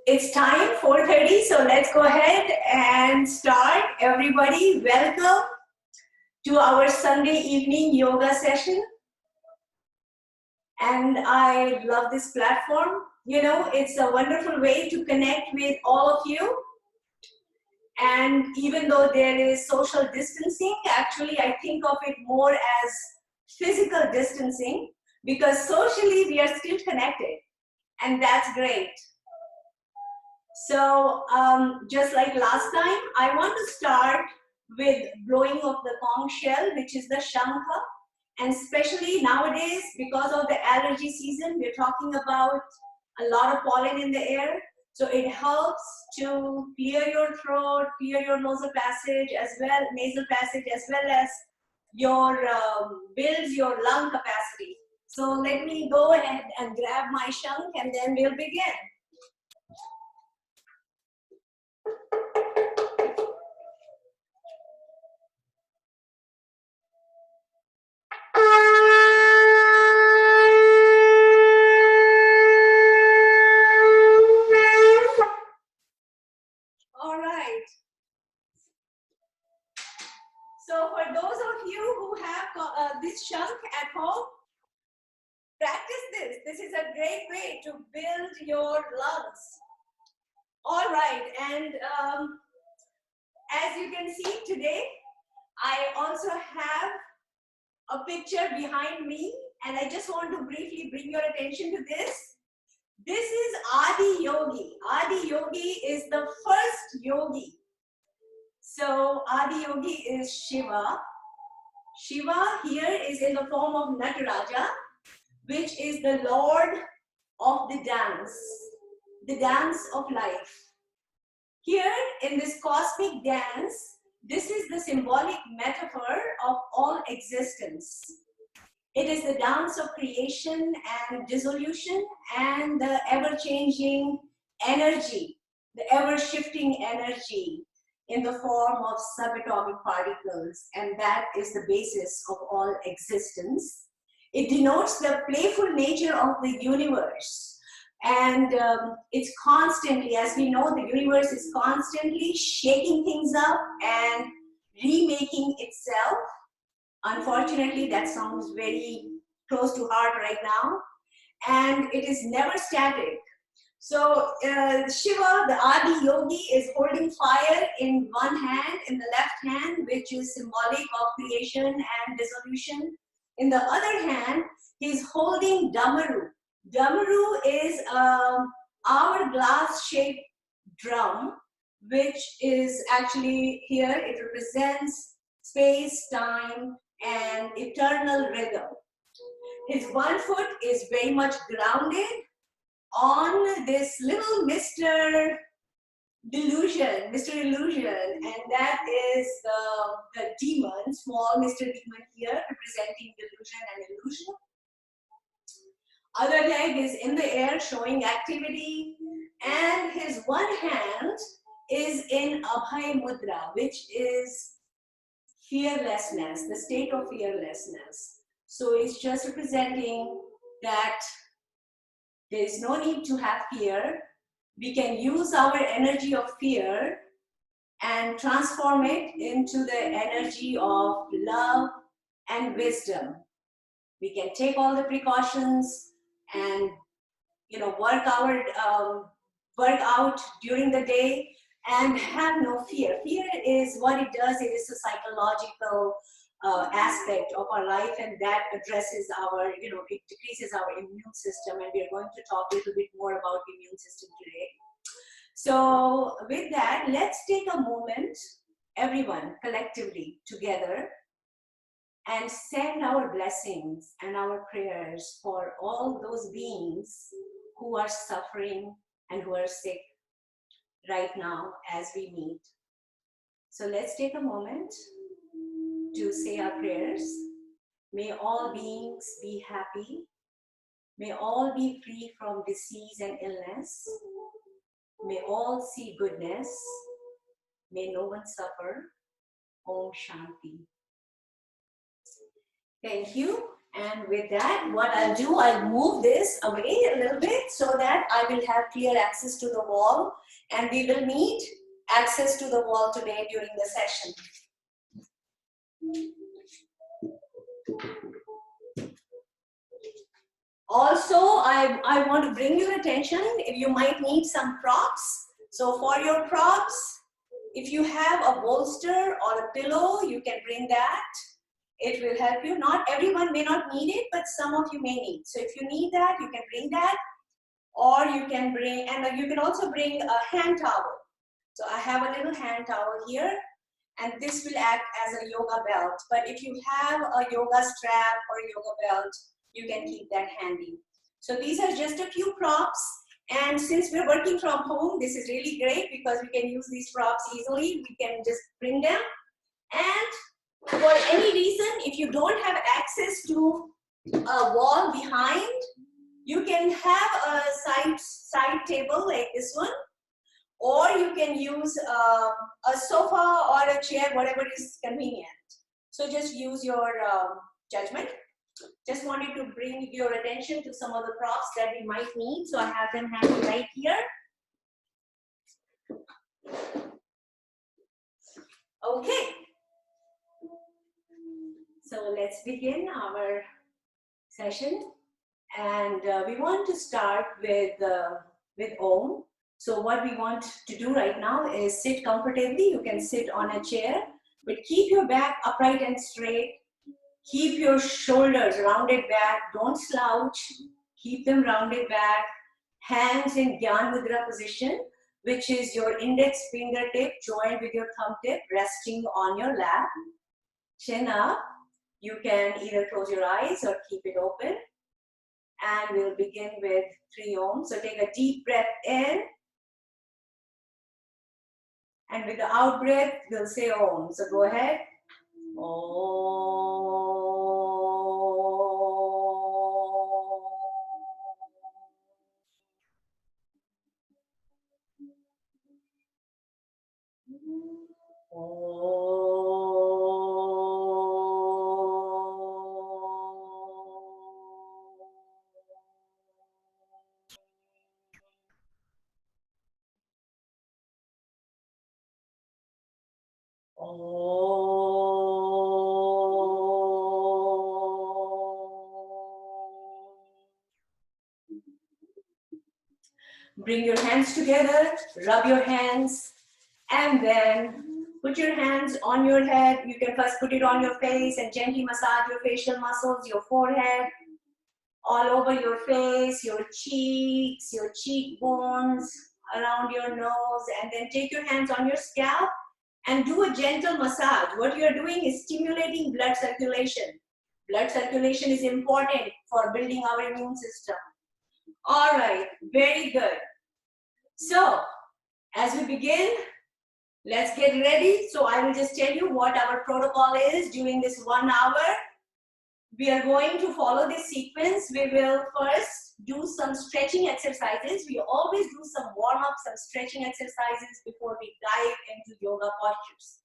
It's time, 4:30, so let's go ahead and start. Everybody, welcome to our Sunday evening yoga session. And I love this platform. You know, it's a wonderful way to connect with all of you. And even though there is social distancing, actually I think of it more as physical distancing, because socially we are still connected, and that's great. So just like last time, I want to start with blowing of the conch shell, which is the shankha. And especially nowadays, because of the allergy season, we're talking about a lot of pollen in the air. So it helps to clear your throat, clear your nasal passage as well, as your builds your lung capacity. So let me go ahead and grab my shank, and then we'll begin. All right. So for those of you who have this shank at home, practice this. This is a great way to build your lungs. All right, and as you can see today, I also have a picture behind me, and I just want to briefly bring your attention to this. This is Adi Yogi. Adi Yogi is the first yogi. So Adi Yogi is Shiva. Shiva here is in the form of Nataraja, which is the Lord of the dance of life. Here in this cosmic dance, this is the symbolic metaphor of all existence. It is the dance of creation and dissolution and the ever-changing energy, the ever-shifting energy in the form of subatomic particles, and that is the basis of all existence. It denotes the playful nature of the universe, and it's constantly, as we know, the universe is constantly shaking things up and remaking itself. Unfortunately, that sounds very close to heart right now, and it is never static. So Shiva, the Adi Yogi, is holding fire in one hand, in the left hand, which is symbolic of creation and dissolution. In the other hand, he's holding Damaru. Damaru is an hourglass-shaped drum, which is actually here, it represents space, time, and eternal rhythm. His one foot is very much grounded on this little Mr. Delusion, Mr. Illusion, and that is the demon, small Mr. Demon here, representing delusion and illusion. Other leg is in the air, showing activity, and his one hand is in Abha Mudra, which is fearlessness, the state of fearlessness. So it's just representing that there is no need to have fear. We can use our energy of fear and transform it into the energy of love and wisdom. We can take all the precautions and, you know, work out during the day and have no fear. Fear is what it does. It is a psychological aspect of our life, and that addresses our, you know, it decreases our immune system, and we are going to talk a little bit more about immune system today. So with that, let's take a moment, everyone collectively together, and send our blessings and our prayers for all those beings who are suffering and who are sick right now as we meet. So let's take a moment to say our prayers. May all beings be happy. May all be free from disease and illness. May all see goodness. May no one suffer. Om Shanti. Thank you. And with that, what I'll do, I'll move this away a little bit so that I will have clear access to the wall, and we will need access to the wall today during the session. Also, I want to bring your attention, you might need some props. So for your props, if you have a bolster or a pillow, you can bring that. It will help you. Not everyone may not need it, but some of you may need. So if you need that, you can bring that. Or you can bring, and you can also bring a hand towel. So I have a little hand towel here, and this will act as a yoga belt. But if you have a yoga strap or a yoga belt, you can keep that handy. So these are just a few props. And since we're working from home, this is really great because we can use these props easily. We can just bring them. And for any reason, if you don't have access to a wall behind, you can have a side table like this one, or you can use a sofa or a chair, whatever is convenient. So just use your judgment. Just wanted to bring your attention to some of the props that we might need. So I have them handy right here. Okay. So let's begin our session. And we want to start with Om. So what we want to do right now is sit comfortably. You can sit on a chair, but keep your back upright and straight. Keep your shoulders rounded back. Don't slouch. Keep them rounded back. Hands in Dhyan Mudra position, which is your index fingertip joined with your thumb tip resting on your lap. Chin up. You can either close your eyes or keep it open. And we'll begin with 3 Om. So take a deep breath in. And with the out breath, we'll say Om. So go ahead. Om. Bring your hands together, rub your hands, and then put your hands on your head. You can first put it on your face and gently massage your facial muscles, your forehead, all over your face, your cheeks, your cheekbones, around your nose, and then take your hands on your scalp and do a gentle massage. What you're doing is stimulating blood circulation. Blood circulation is important for building our immune system. All right, very good. So, as we begin, let's get ready. So I will just tell you what our protocol is during this 1 hour. We are going to follow this sequence. We will first do some stretching exercises. We always do some warm-up, some stretching exercises before we dive into yoga postures.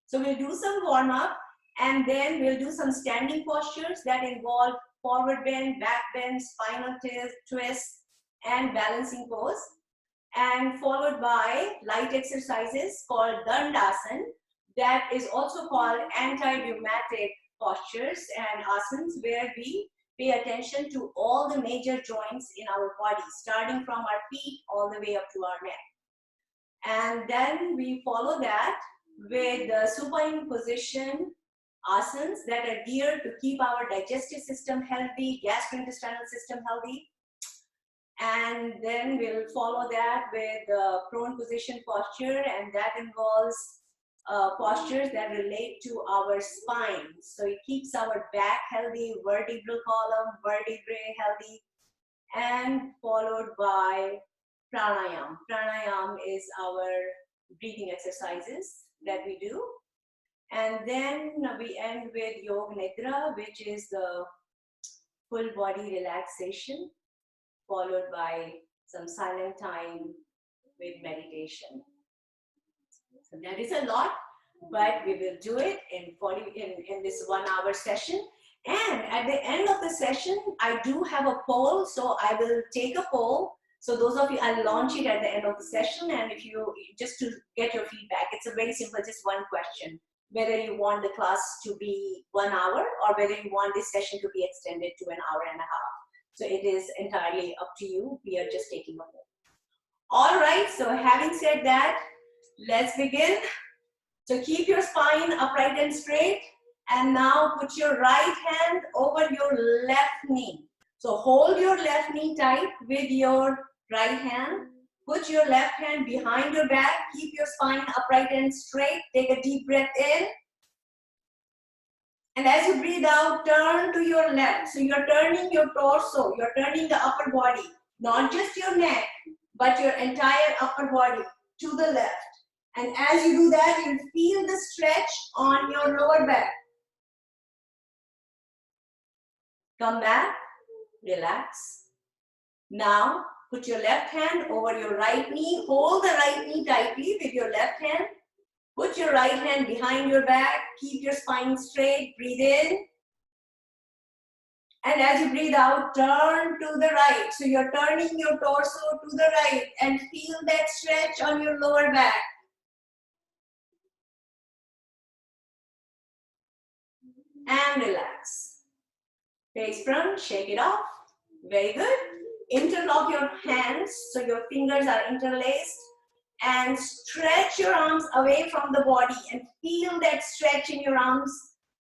So we'll do some warm-up, and then we'll do some standing postures that involve forward bend, back bend, spinal twist, and balancing pose. And followed by light exercises called Dandasan, that is also called anti-rheumatic postures and asanas, where we pay attention to all the major joints in our body, starting from our feet all the way up to our neck. And then we follow that with the supine position asanas that are geared to keep our digestive system healthy, gastrointestinal system healthy. And then we'll follow that with the prone position posture, and that involves postures that relate to our spine. So it keeps our back healthy, vertebral column, vertebrae healthy, and followed by pranayam. Pranayam is our breathing exercises that we do. And then we end with Yog-Nidra, which is the full body relaxation, followed by some silent time with meditation. So that is a lot, but we will do it in this 1 hour session. And at the end of the session, I do have a poll, so I will take a poll. So those of you, I'll launch it at the end of the session, and if you, just to get your feedback, it's a very simple, just one question, whether you want the class to be 1 hour or whether you want this session to be extended to an hour and a half. So it is entirely up to you. We are just taking a poll. All right, so having said that, let's begin. So keep your spine upright and straight. And now put your right hand over your left knee. So hold your left knee tight with your right hand. Put your left hand behind your back. Keep your spine upright and straight. Take a deep breath in. And as you breathe out, turn to your left. So you're turning your torso. You're turning the upper body. Not just your neck, but your entire upper body to the left. And as you do that, you'll feel the stretch on your lower back. Come back, relax. Now, put your left hand over your right knee. Hold the right knee tightly with your left hand. Put your right hand behind your back. Keep your spine straight. Breathe in. And as you breathe out, turn to the right. So you're turning your torso to the right and feel that stretch on your lower back. And relax. Face front, shake it off. Very good. Interlock your hands so your fingers are interlaced and stretch your arms away from the body and feel that stretch in your arms.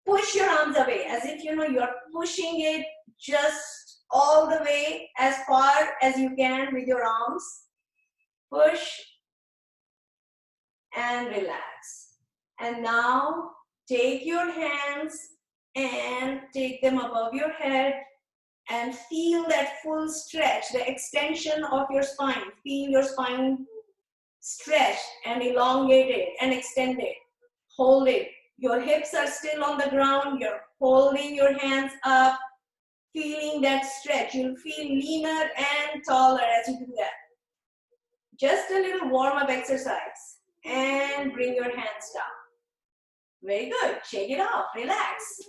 Push your arms away as if you're pushing it just all the way as far as you can with your arms. Push and relax. And now take your hands and take them above your head. And feel that full stretch, the extension of your spine. Feel your spine stretched and elongated and extended. Hold it. Your hips are still on the ground. You're holding your hands up, feeling that stretch. You'll feel leaner and taller as you do that. Just a little warm-up exercise. And bring your hands down. Very good. Shake it off. Relax.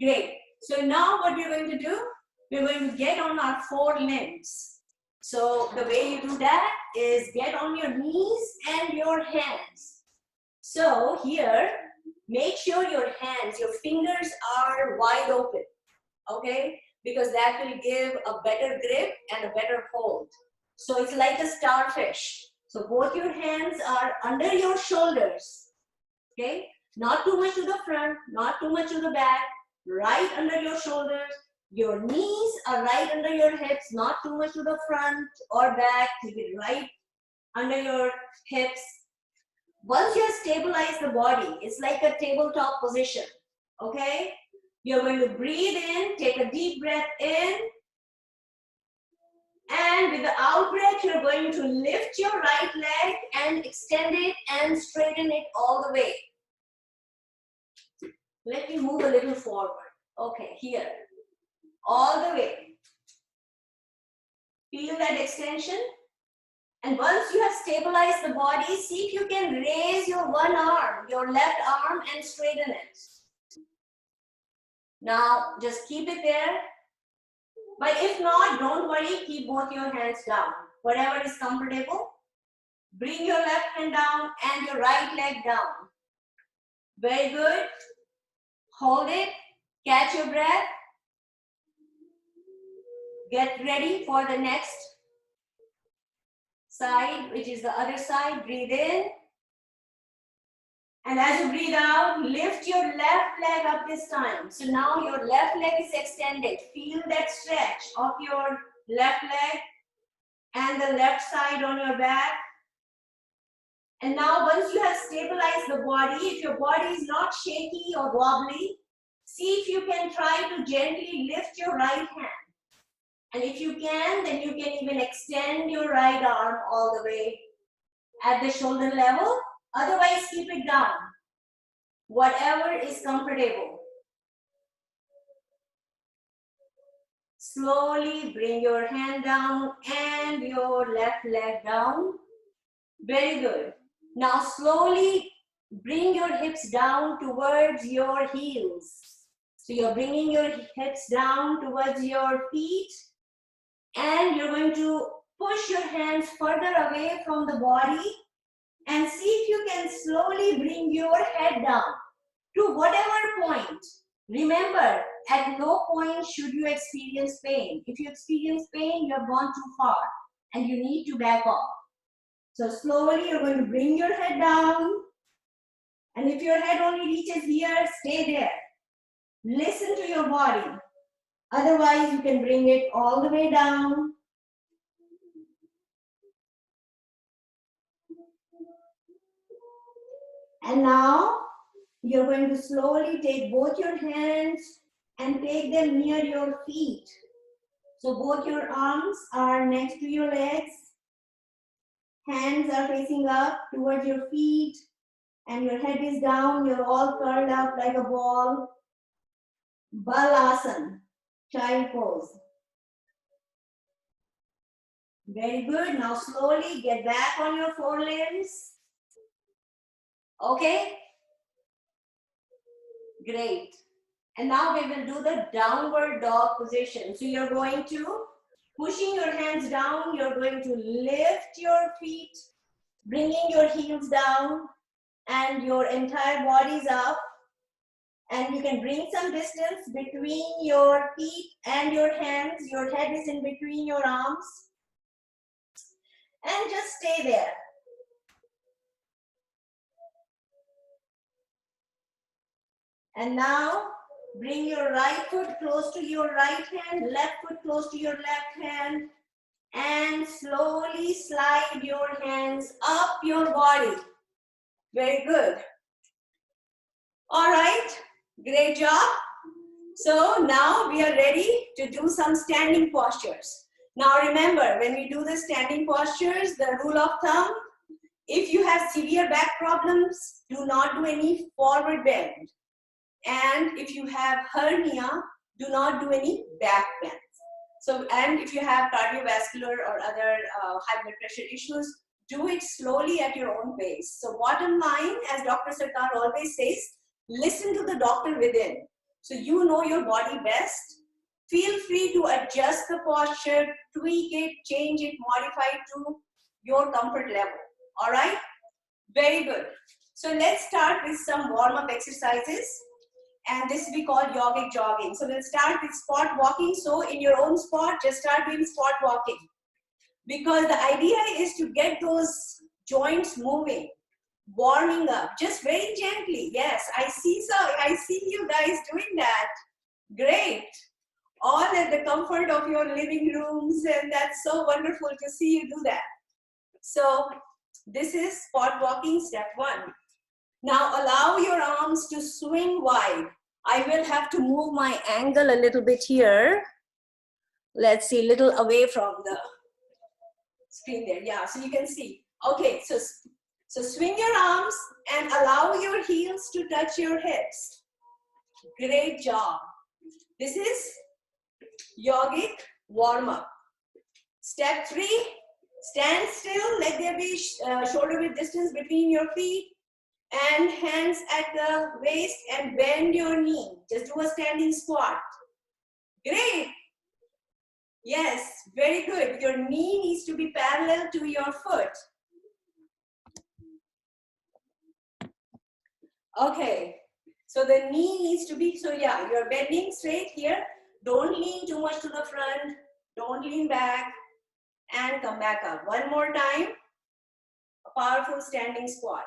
Great. So now what we're going to do, we're going to get on our forelimbs. So the way you do that is get on your knees and your hands. So here, make sure your hands, your fingers are wide open, okay? Because that will give a better grip and a better hold. So it's like a starfish. So both your hands are under your shoulders, okay? Not too much to the front, not too much to the back. Right under your shoulders, your knees are right under your hips, not too much to the front or back, keep it right under your hips. Once you have stabilized the body, it's like a tabletop position, okay? You're going to breathe in, take a deep breath in, and with the out breath, you're going to lift your right leg and extend it and straighten it all the way. Let me move a little forward. Okay, here. All the way. Feel that extension. And once you have stabilized the body, see if you can raise your one arm, your left arm, and straighten it. Now, just keep it there. But if not, don't worry, keep both your hands down. Whatever is comfortable. Bring your left hand down and your right leg down. Very good. Hold it. Catch your breath. Get ready for the next side, which is the other side. Breathe in. And as you breathe out, lift your left leg up this time. So now your left leg is extended. Feel that stretch of your left leg and the left side on your back. And now once you have stabilized the body, if your body is not shaky or wobbly, see if you can try to gently lift your right hand. And if you can, then you can even extend your right arm all the way at the shoulder level. Otherwise, keep it down. Whatever is comfortable. Slowly bring your hand down and your left leg down. Very good. Now slowly bring your hips down towards your heels. So you're bringing your hips down towards your feet, and you're going to push your hands further away from the body and see if you can slowly bring your head down to whatever point. Remember, at no point should you experience pain. If you experience pain, you have gone too far and you need to back off. So slowly you're going to bring your head down, and if your head only reaches here, stay there. Listen to your body. Otherwise, you can bring it all the way down. And now you're going to slowly take both your hands and take them near your feet. So both your arms are next to your legs. Hands are facing up towards your feet, and your head is down. You're all curled up like a ball. Balasana, child pose. Very good. Now slowly get back on your forelimbs. Okay? Great. And now we will do the downward dog position. So you're going to, pushing your hands down, you're going to lift your feet, bringing your heels down, and your entire body's up. And you can bring some distance between your feet and your hands. Your head is in between your arms. And just stay there. And now, bring your right foot close to your right hand, left foot close to your left hand, and slowly slide your hands up your body. Very good. All right, great job. So now we are ready to do some standing postures. Now remember, when we do the standing postures, the rule of thumb, if you have severe back problems, do not do any forward bend. And if you have hernia, do not do any back bends. So, and if you have cardiovascular or other high blood pressure issues, do it slowly at your own pace. So bottom line, as Dr. Sarkar always says, listen to the doctor within. So you know your body best. Feel free to adjust the posture, tweak it, change it, modify it to your comfort level. All right? Very good. So let's start with some warm-up exercises. And this we call yogic jogging. So we'll start with spot walking. So in your own spot, just start doing spot walking. Because the idea is to get those joints moving, warming up, just very gently. Yes, I see you guys doing that. Great. All at the comfort of your living rooms, and that's so wonderful to see you do that. So this is spot walking, step 1. Now allow your arms to swing wide. I will have to move my angle a little bit here. Let's see, a little away from the screen there. Yeah, so you can see. Okay, so swing your arms and allow your heels to touch your hips. Great job. This is yogic warm-up. Step 3, stand still. Let there be shoulder width distance between your feet and hands at the waist, and bend your knee. Just do a standing squat. Great. Yes, very good. Your knee needs to be parallel to your foot. Okay, so the knee needs to be, so yeah, you're bending straight here. Don't lean too much to the front. Don't lean back, and come back up. One more time. A powerful standing squat.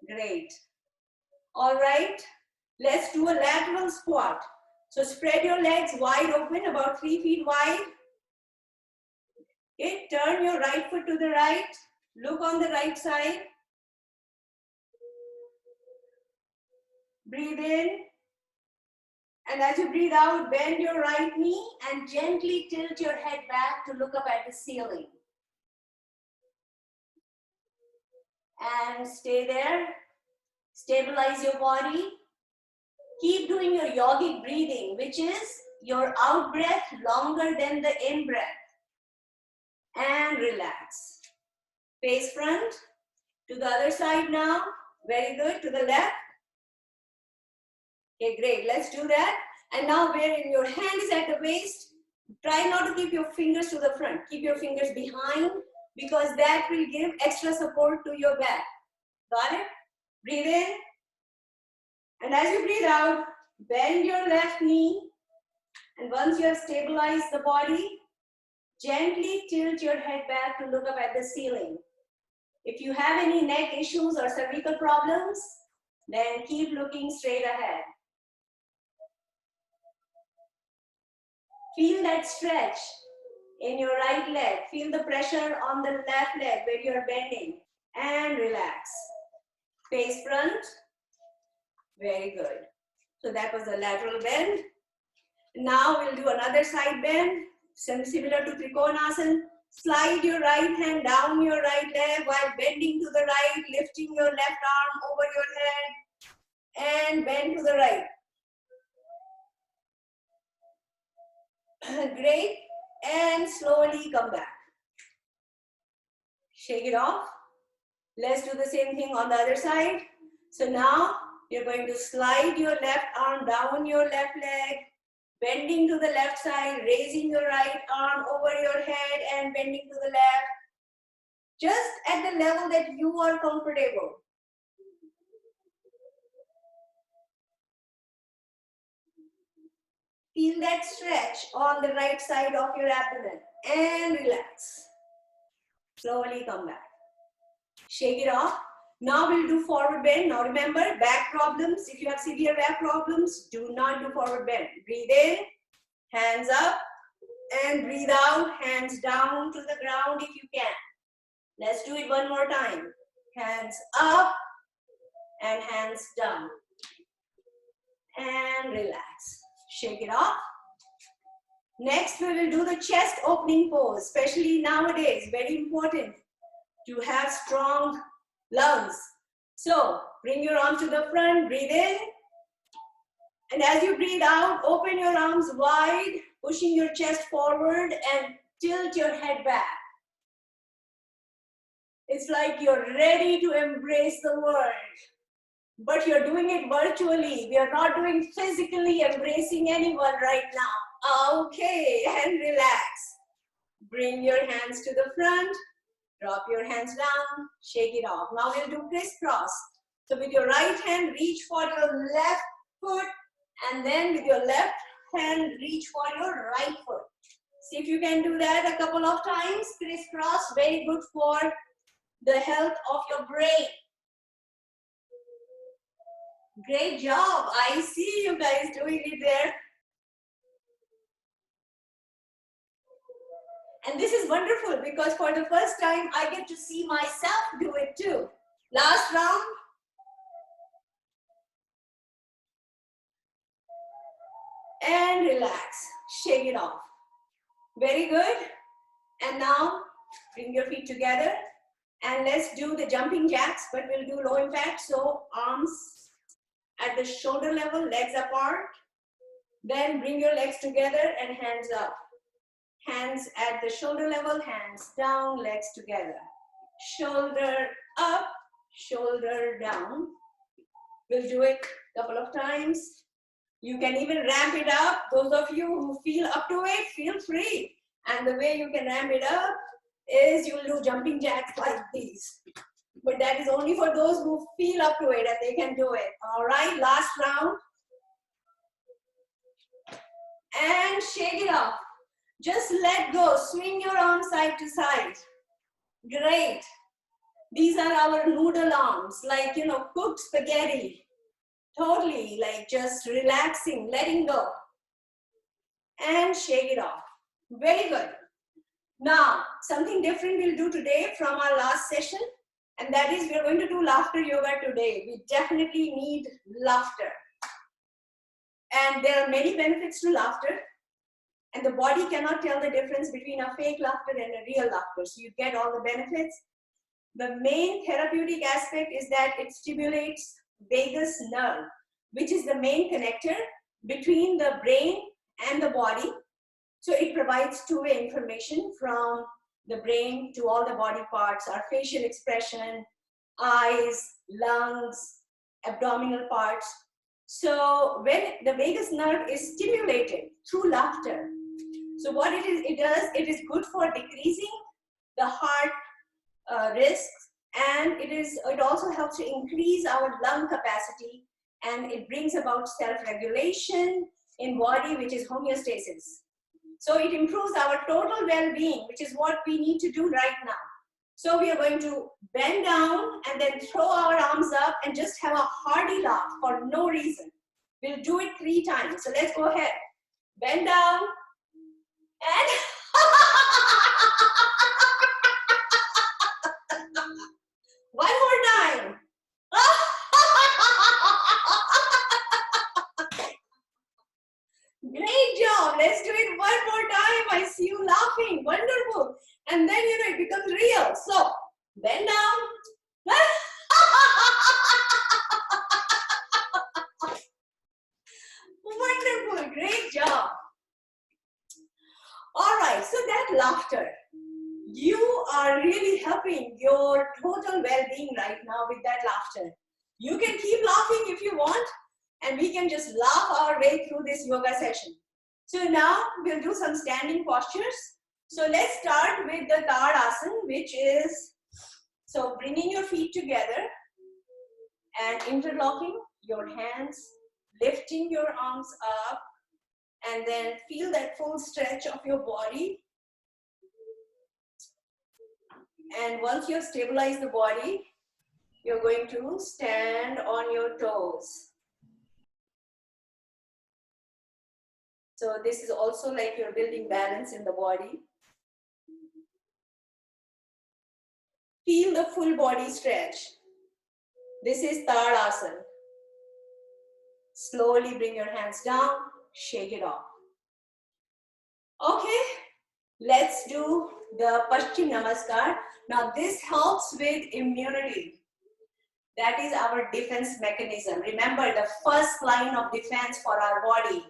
Great. All right, let's do a lateral squat. So spread your legs wide open, about 3 feet wide. Okay, turn your right foot to the right. Look on the right side. Breathe in. And as you breathe out, bend your right knee and gently tilt your head back to look up at the ceiling. And stay there. Stabilize your body. Keep doing your yogic breathing, which is your out breath longer than the in breath. And relax. Face front. To the other side now. Very good. To the left. Okay, great. Let's do that. And now where your hand is at the waist, try not to keep your fingers to the front. Keep your fingers behind because that will give extra support to your back. Got it? Breathe in. And as you breathe out, bend your left knee. And once you have stabilized the body, gently tilt your head back to look up at the ceiling. If you have any neck issues or cervical problems, then keep looking straight ahead. Feel that stretch in your right leg. Feel the pressure on the left leg where you are bending. And relax. Face front. Very good. So that was the lateral bend. Now we'll do another side bend, similar to Trikonasana. Slide your right hand down your right leg while bending to the right, lifting your left arm over your head and bend to the right. Great. And slowly come back. Shake it off. Let's do the same thing on the other side. So now you're going to slide your left arm down your left leg, bending to the left side, raising your right arm over your head and bending to the left. Just at the level that you are comfortable. Feel that stretch on the right side of your abdomen and relax. Slowly come back. Shake it off. Now we'll do forward bend. Now remember, back problems, if you have severe back problems, do not do forward bend. Breathe in, hands up, and breathe out, hands down to the ground if you can. Let's do it one more time. Hands up and hands down. And relax. Shake it off. Next, we will do the chest opening pose, especially nowadays. Very important to have strong lungs. So, bring your arms to the front, breathe in. And as you breathe out, open your arms wide, pushing your chest forward and tilt your head back. It's like you're ready to embrace the world. But you're doing it virtually. We are not doing physically embracing anyone right now. Okay, and relax. Bring your hands to the front. Drop your hands down. Shake it off. Now we'll do crisscross. So with your right hand, reach for your left foot. And then with your left hand, reach for your right foot. See if you can do that a couple of times. Crisscross, very good for the health of your brain. Great job. I see you guys doing it there. And this is wonderful because for the first time, I get to see myself do it too. Last round. And relax. Shake it off. Very good. And now bring your feet together. And let's do the jumping jacks, but we'll do low impact. So arms at the shoulder level, legs apart. Then bring your legs together and hands up. Hands at the shoulder level, hands down, legs together. Shoulder up, shoulder down. We'll do it a couple of times. You can even ramp it up. Those of you who feel up to it, feel free. And the way you can ramp it up is you'll do jumping jacks like these. But that is only for those who feel up to it and they can do it. All right, last round. And shake it off. Just let go. Swing your arms side to side. Great. These are our noodle arms, like, cooked spaghetti. Totally, like just relaxing, letting go. And shake it off. Very good. Now, something different we'll do today from our last session. And that is we're going to do laughter yoga today. We definitely need laughter. And there are many benefits to laughter. And the body cannot tell the difference between a fake laughter and a real laughter. So you get all the benefits. The main therapeutic aspect is that it stimulates vagus nerve, which is the main connector between the brain and the body. So it provides two-way information from the brain to all the body parts, our facial expression, eyes, lungs, abdominal parts. So when the vagus nerve is stimulated through laughter, so what it is good for decreasing the heart risks, and it also helps to increase our lung capacity, and it brings about self-regulation in body, which is homeostasis. So it improves our total well-being, which is what we need to do right now. So we are going to bend down and then throw our arms up and just have a hearty laugh for no reason. We'll do it 3 times. So let's go ahead. Bend down and one more time. Great job. Let's do it one more time. I see you laughing. Wonderful. And then, it becomes real. So, bend down. Wonderful. Great job. All right. So, that laughter. You are really helping your total well-being right now with that laughter. You can keep laughing if you want, and we can just laugh our way through this yoga session. So now we'll do some standing postures. So let's start with the Asanas, which is, so bringing your feet together and interlocking your hands, lifting your arms up, and then feel that full stretch of your body. And once you have stabilized the body, you're going to stand on your toes. So this is also like you're building balance in the body. Feel the full body stretch. This is Asanas. Slowly bring your hands down, shake it off. Okay, let's do the Paschim Namaskar. Now this helps with immunity. That is our defense mechanism. Remember, the first line of defense for our body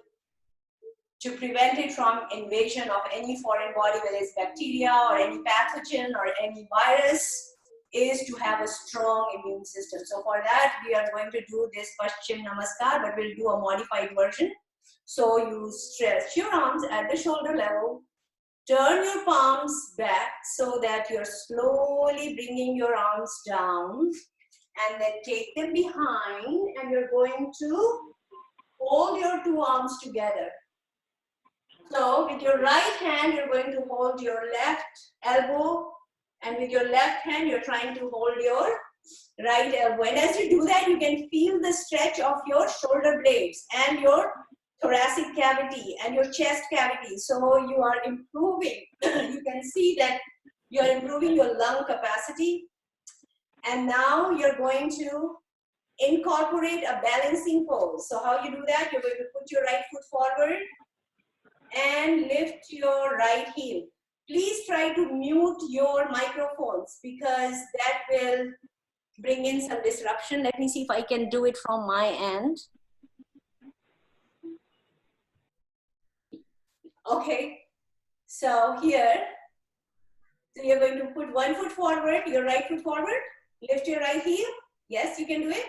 to prevent it from invasion of any foreign body, whether it's bacteria or any pathogen or any virus, is to have a strong immune system. So for that, we are going to do this Paschim Namaskar, but we'll do a modified version. So you stretch your arms at the shoulder level, turn your palms back so that you're slowly bringing your arms down, and then take them behind, and you're going to hold your 2 arms together. So with your right hand, you're going to hold your left elbow, and with your left hand, you're trying to hold your right elbow. And as you do that, you can feel the stretch of your shoulder blades and your thoracic cavity and your chest cavity. So you are improving. You can see that you are improving your lung capacity. And now you're going to incorporate a balancing pose. So how you do that? You're going to put your right foot forward and lift your right heel. Please try to mute your microphones because that will bring in some disruption. Let me see if I can do it from my end. Okay, so here, so you're going to put 1 foot forward, your right foot forward, lift your right heel. Yes, you can do it.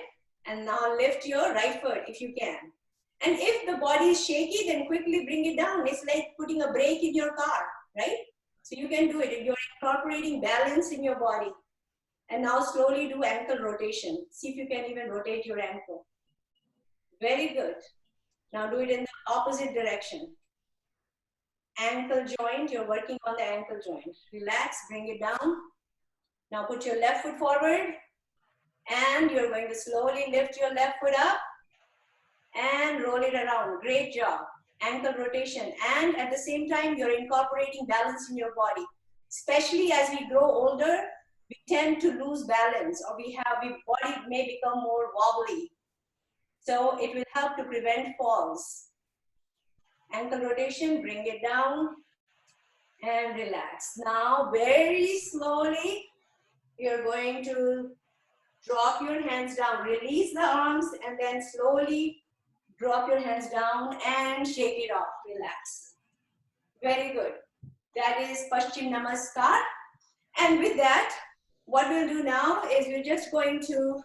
And now lift your right foot if you can. And if the body is shaky, then quickly bring it down. It's like putting a brake in your car, right? So you can do it. You're incorporating balance in your body. And now slowly do ankle rotation. See if you can even rotate your ankle. Very good. Now do it in the opposite direction. Ankle joint, you're working on the ankle joint. Relax, bring it down. Now put your left foot forward. And you're going to slowly lift your left foot up and roll it around. Great job. Ankle rotation. And at the same time, you're incorporating balance in your body. Especially as we grow older, we tend to lose balance, or body may become more wobbly. So it will help to prevent falls. Ankle rotation, bring it down and relax. Now, very slowly, you're going to drop your hands down. Release the arms and then slowly drop your hands down and shake it off. Relax. Very good. That is Paschim Namaskar. And with that, what we'll do now is we're just going to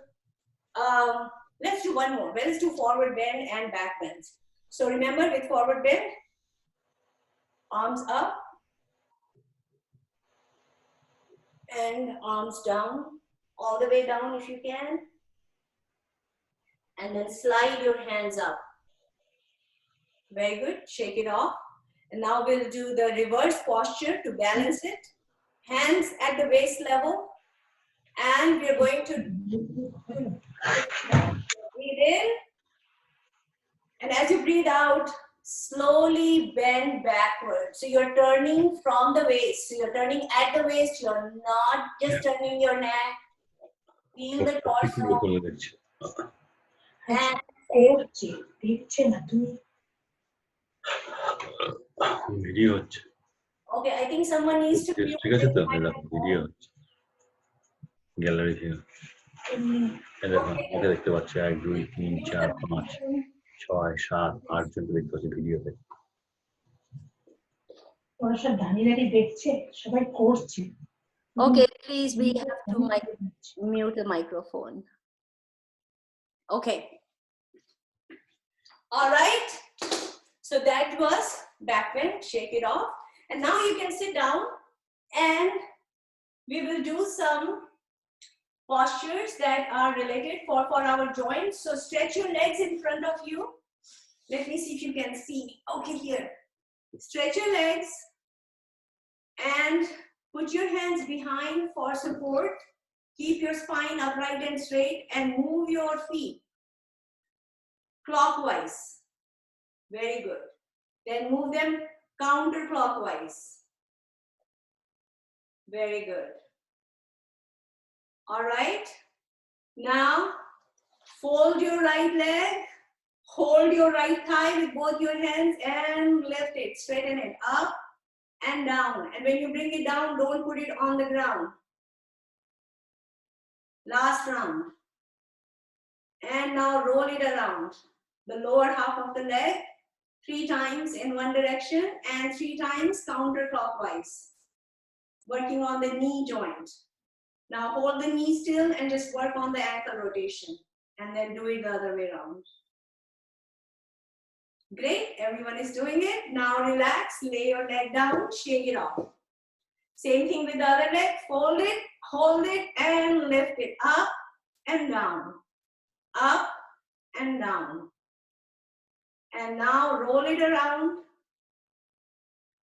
Let's do one more. Let's do forward bend and back bends. So remember, with forward bend, arms up and arms down, all the way down if you can. And then slide your hands up. Very good. Shake it off. And now we'll do the reverse posture to balance it. Hands at the waist level. And we're going to breathe in. And as you breathe out, slowly bend backward. So you're turning from the waist. So you're turning at the waist. You're not just turning your neck. Feel the torso. And okay, I think someone needs to mute the microphone. Gallery here. Okay, দেখতে পাচ্ছি 1 2 3 4 5 6 7 8 জন দেখতে পাচ্ছি ভিডিওতে। ওরা সব দাঁড়িয়ে দাঁড়িয়ে দেখছে, সবাই করছে। Okay, please, we have to mute the microphone. Okay. All right. So that was back bend. Shake it off. And now you can sit down and we will do some postures that are related for our joints. So stretch your legs in front of you. Let me see if you can see. Okay, here. Stretch your legs and put your hands behind for support. Keep your spine upright and straight and move your feet clockwise. Very good. Then move them counterclockwise. Very good. All right. Now, fold your right leg. Hold your right thigh with both your hands and lift it. Straighten it up and down. And when you bring it down, don't put it on the ground. Last round. And now roll it around. The lower half of the leg, 3 times in one direction and 3 times counterclockwise. Working on the knee joint. Now hold the knee still and just work on the ankle rotation. And then do it the other way around. Great, everyone is doing it. Now relax, lay your leg down, shake it off. Same thing with the other leg, fold it, hold it, and lift it up and down. Up and down. And now roll it around.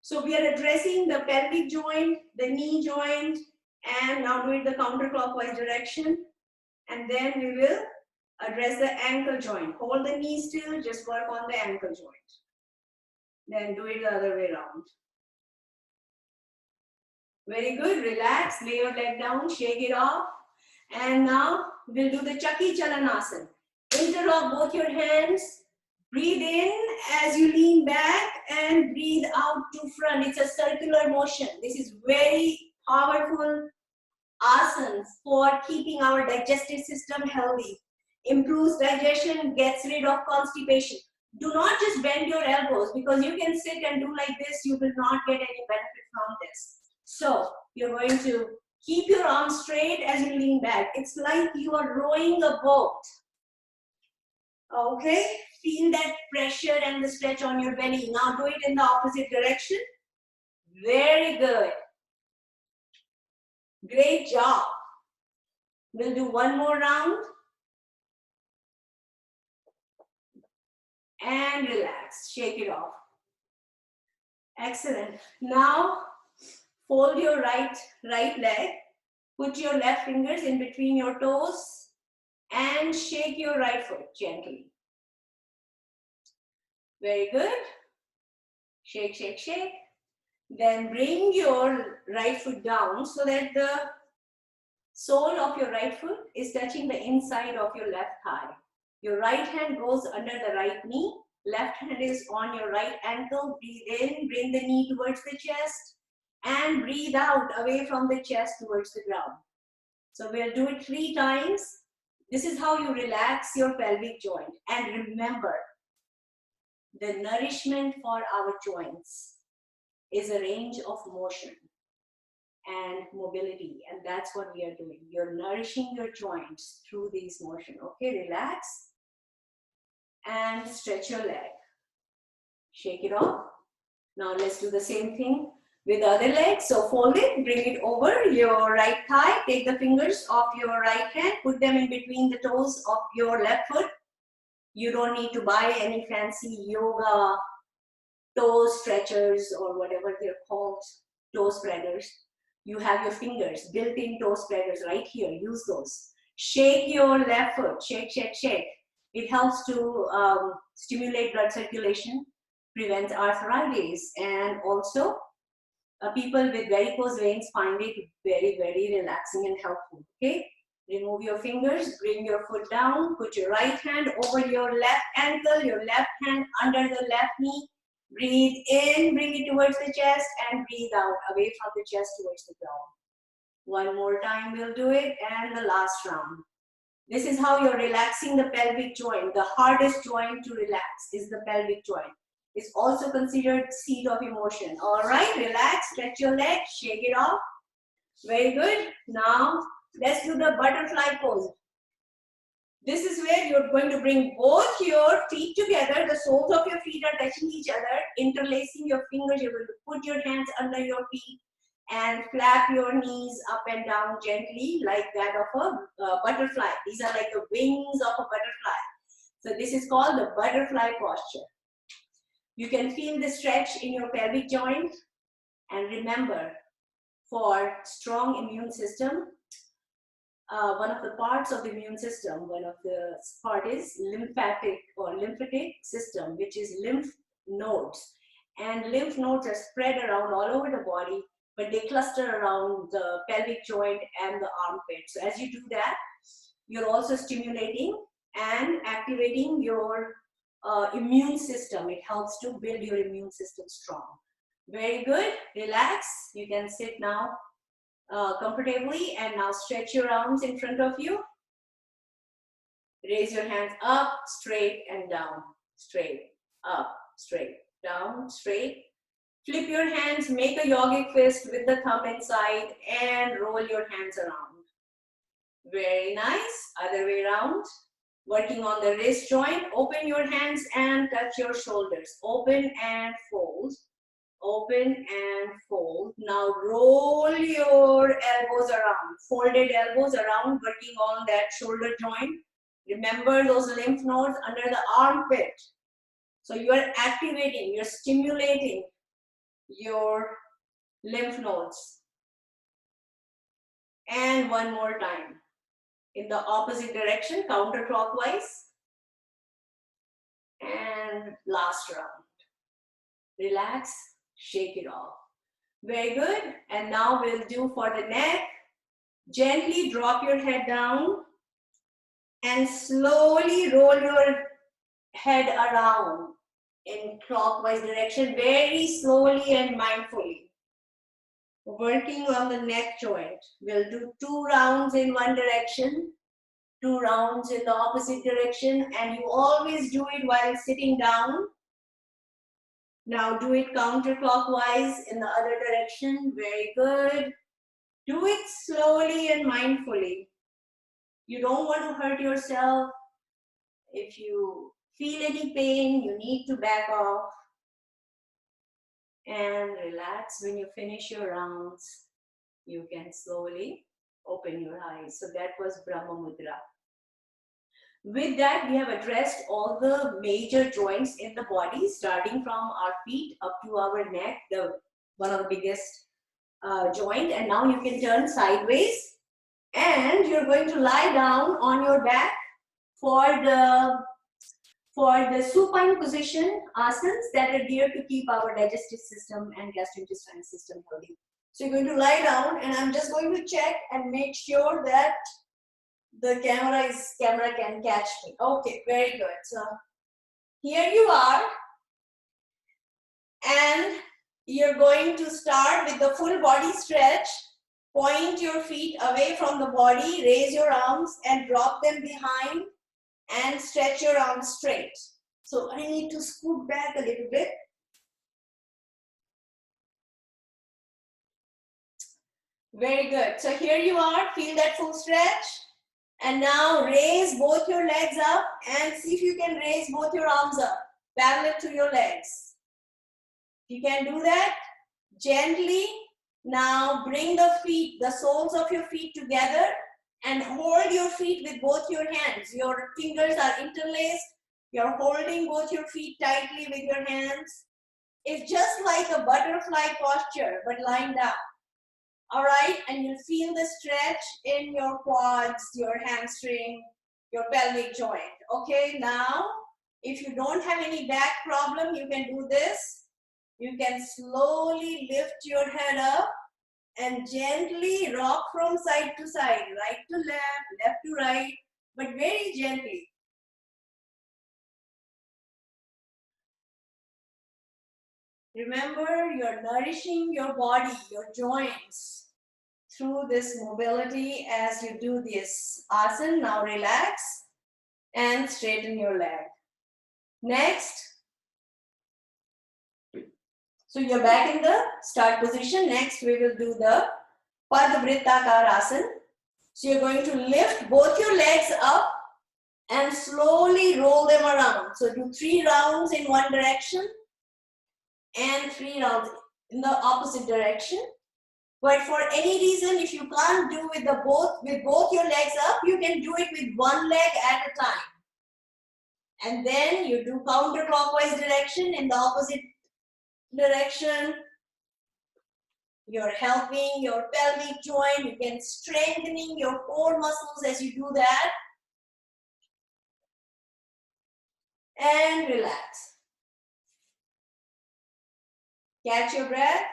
So we are addressing the pelvic joint, the knee joint, and now do it the counterclockwise direction. And then we will address the ankle joint. Hold the knee still, just work on the ankle joint. Then do it the other way around. Very good, relax, lay your leg down, shake it off. And now we'll do the Chakki Chalanasana. Interlock both your hands. Breathe in as you lean back and breathe out to front. It's a circular motion. This is very powerful asanas for keeping our digestive system healthy. Improves digestion, gets rid of constipation. Do not just bend your elbows because you can sit and do like this. You will not get any benefit from this. So you're going to keep your arms straight as you lean back. It's like you are rowing a boat. Okay, feel that pressure and the stretch on your belly. Now do it in the opposite direction. Very good. Great job. We'll do one more round. And relax, shake it off. Excellent. Now, fold your right leg. Put your left fingers in between your toes and shake your right foot gently. Very good. Shake, shake, shake. Then bring your right foot down so that the sole of your right foot is touching the inside of your left thigh. Your right hand goes under the right knee. Left hand is on your right ankle. Breathe in, bring the knee towards the chest. And breathe out away from the chest towards the ground. So we'll do it 3 times. This is how you relax your pelvic joint. And remember, the nourishment for our joints is a range of motion and mobility. And that's what we are doing. You're nourishing your joints through these motion. Okay, relax. and stretch your leg. Shake it off. Now let's do the same thing with the other leg. So fold it, bring it over your right thigh. Take the fingers of your right hand, put them in between the toes of your left foot. You don't need to buy any fancy yoga toe stretchers or whatever they're called, toe spreaders. You have your fingers, built-in toe spreaders right here. Use those. Shake your left foot. Shake, shake, shake. It helps to stimulate blood circulation, prevents arthritis, and also people with varicose veins find it very, very relaxing and helpful. Okay, remove your fingers, bring your foot down, put your right hand over your left ankle, your left hand under the left knee. Breathe in, bring it towards the chest, and breathe out, away from the chest towards the ground. One more time we'll do it, and the last round. This is how you're relaxing the pelvic joint. The hardest joint to relax is the pelvic joint. It's also considered seat of emotion. All right, relax, stretch your legs, shake it off. Very good. Now, let's do the butterfly pose. This is where you're going to bring both your feet together. The soles of your feet are touching each other, interlacing your fingers. You're going to put your hands under your feet and flap your knees up and down gently like that of a butterfly. These are like the wings of a butterfly. So this is called the butterfly posture. You can feel the stretch in your pelvic joint. And remember, for strong immune system, one of the parts of the immune system, one of the part is lymphatic or lymphatic system, which is lymph nodes. And lymph nodes are spread around all over the body, but they cluster around the pelvic joint and the armpit. So as you do that, you're also stimulating and activating your immune system. It helps to build your immune system strong. Very good. Relax. You can sit now comfortably, and now stretch your arms in front of you. Raise your hands up, straight, and down. Straight, up, straight, down, straight. Flip your hands, make a yogic fist with the thumb inside, and roll your hands around. Very nice. Other way around. Working on the wrist joint. Open your hands and touch your shoulders. Open and fold. Open and fold. Now roll your elbows around. Folded elbows around, working on that shoulder joint. Remember those lymph nodes under the armpit. So you are activating, you're stimulating your lymph nodes. And one more time. In the opposite direction, counterclockwise. And last round. Relax, shake it off. Very good. And now we'll do for the neck. Gently drop your head down and slowly roll your head around in clockwise direction, very slowly and mindfully. Working on the neck joint. We'll do 2 rounds in one direction, 2 rounds in the opposite direction, and you always do it while sitting down. Now do it counterclockwise in the other direction. Very good. Do it slowly and mindfully. You don't want to hurt yourself. If you feel any pain, you need to back off. And relax. When you finish your rounds, you can slowly open your eyes. So that was Brahma Mudra. With that, we have addressed all the major joints in the body, starting from our feet up to our neck, one of the biggest joint. And now you can turn sideways, and you're going to lie down on your back for the supine position, asanas that are there to keep our digestive system and gastrointestinal system healthy. So you're going to lie down, and I'm just going to check and make sure that the camera can catch me. Okay, very good. So here you are, and you're going to start with the full body stretch. Point your feet away from the body, raise your arms and drop them behind, and stretch your arms straight. So I need to scoot back a little bit. Very good. So here you are, feel that full stretch. And now raise both your legs up and see if you can raise both your arms up, parallel to your legs. If you can do that, gently now bring the feet, the soles of your feet together and hold your feet with both your hands. Your fingers are interlaced. You're holding both your feet tightly with your hands. It's just like a butterfly posture, but lying down. All right, and you'll feel the stretch in your quads, your hamstring, your pelvic joint. Okay, now, if you don't have any back problem, you can do this. You can slowly lift your head up and gently rock from side to side, right to left, left to right, but very gently. Remember, you're nourishing your body, your joints through this mobility as you do this asana. Now relax and straighten your leg. Next, so you're back in the start position. Next, we will do the Padvrittakar Asana. So you're going to lift both your legs up and slowly roll them around. So do 3 rounds in one direction and 3 rounds in the opposite direction. But for any reason, if you can't do with both your legs up, you can do it with one leg at a time. And then you do counterclockwise direction in the opposite direction. You're helping your pelvic joint. You can strengthening your core muscles as you do that. And relax. Catch your breath.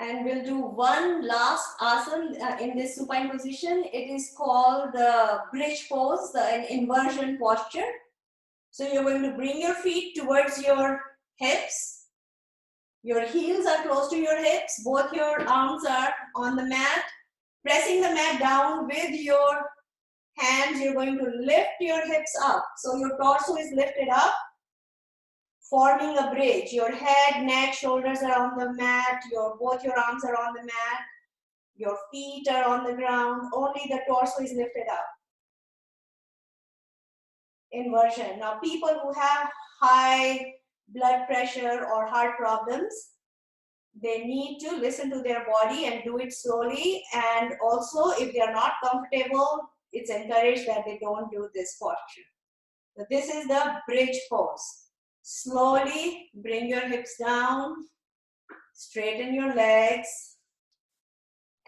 And we'll do one last asana in this supine position. It is called the bridge pose, an inversion posture. So you're going to bring your feet towards your hips. Your heels are close to your hips. Both your arms are on the mat. Pressing the mat down with your hands, you're going to lift your hips up. So your torso is lifted up, forming a bridge. Your head, neck, shoulders are on the mat. Both your arms are on the mat. Your feet are on the ground. Only the torso is lifted up. Inversion. Now, people who have high blood pressure or heart problems, they need to listen to their body and do it slowly. And also, if they are not comfortable, it's encouraged that they don't do this posture. So this is the bridge pose. Slowly bring your hips down, straighten your legs,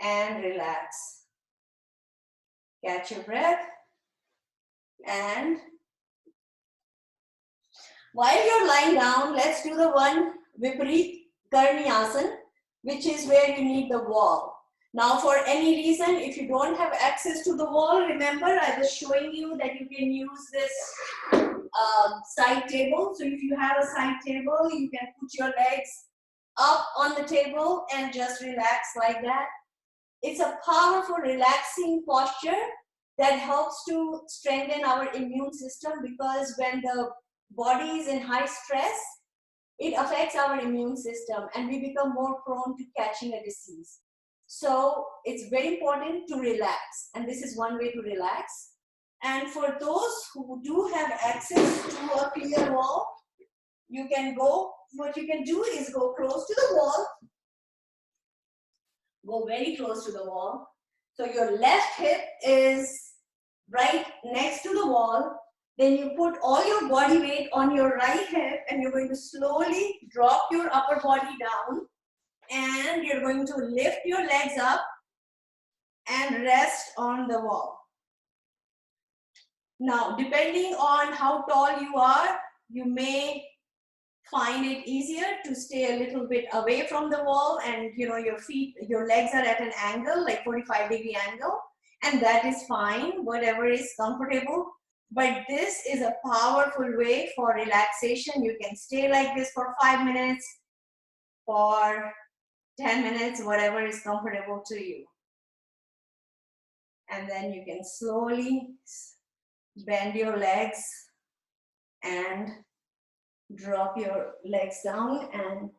and relax. Catch your breath. And while you're lying down, let's do the one Viparit Karni Asana, which is where you need the wall. Now, for any reason, if you don't have access to the wall, remember I was showing you that you can use this side table. So if you have a side table, you can put your legs up on the table and just relax like that. It's a powerful, relaxing posture that helps to strengthen our immune system, because when the body is in high stress, it affects our immune system and we become more prone to catching a disease. So it's very important to relax, and this is one way to relax. And for those who do have access to a clear wall, you can go, what you can do is go close to the wall, go very close to the wall. So your left hip is right next to the wall. Then you put all your body weight on your right hip and you're going to slowly drop your upper body down, and you're going to lift your legs up and rest on the wall. Now, depending on how tall you are, you may find it easier to stay a little bit away from the wall, and your legs are at an angle, like 45-degree angle, and that is fine, whatever is comfortable. But this is a powerful way for relaxation. You can stay like this for 5 minutes, for 10 minutes, whatever is comfortable to you. And then you can slowly bend your legs and drop your legs down and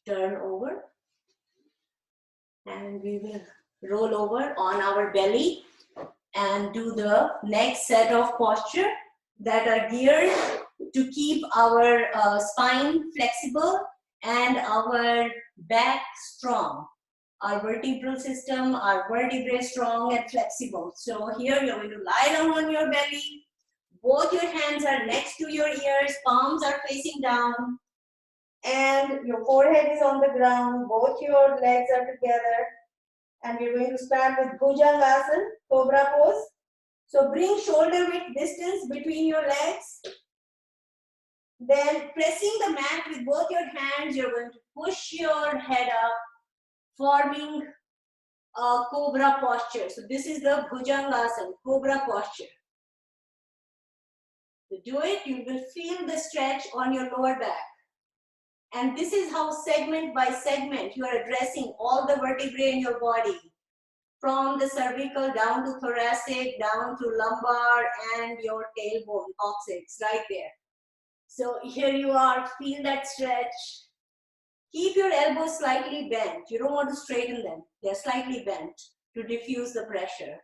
turn over. And we will roll over on our belly. and do the next set of posture that are geared to keep our spine flexible and our back strong. Our vertebral system, our vertebrae strong and flexible. So here you're going to lie down on your belly. Both your hands are next to your ears, palms are facing down, and your forehead is on the ground. Both your legs are together. And we're going to start with Bhujangasana, Cobra pose. So bring shoulder width distance between your legs. Then pressing the mat with both your hands, you're going to push your head up, forming a Cobra posture. So this is the Bhujangasana, Cobra posture. To do it, you will feel the stretch on your lower back. And this is how segment by segment you are addressing all the vertebrae in your body. From the cervical down to thoracic, down to lumbar and your tailbone, coccyx, right there. So here you are, feel that stretch. Keep your elbows slightly bent. You don't want to straighten them. They're slightly bent to diffuse the pressure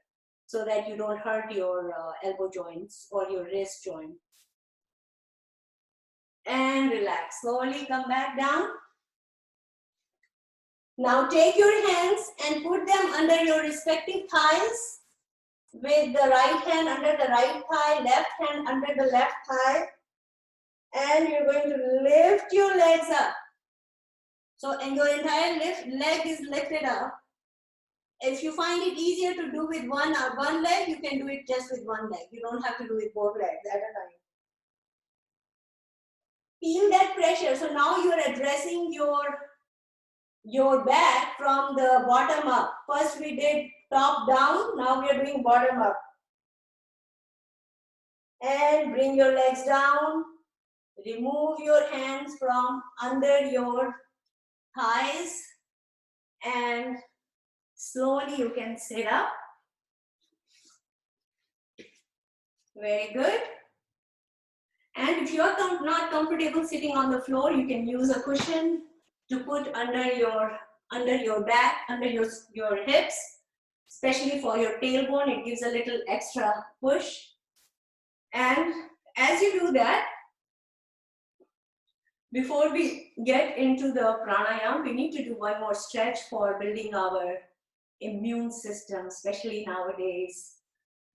so that you don't hurt your elbow joints or your wrist joint. And relax. Slowly come back down. Now take your hands and put them under your respective thighs, with the right hand under the right thigh, left hand under the left thigh. And you're going to lift your legs up. So, and your entire leg is lifted up. If you find it easier to do with one leg, you can do it just with one leg. You don't have to do it both legs at a time. Feel that pressure. So now you are addressing your back from the bottom up. First we did top down, now we are doing bottom up. And bring your legs down. Remove your hands from under your thighs and slowly you can sit up. Very good. And if you are not comfortable sitting on the floor, you can use a cushion to put under your back, under your hips, especially for your tailbone. It gives a little extra push. And as you do that, before we get into the pranayam, we need to do one more stretch for building our immune system, especially nowadays,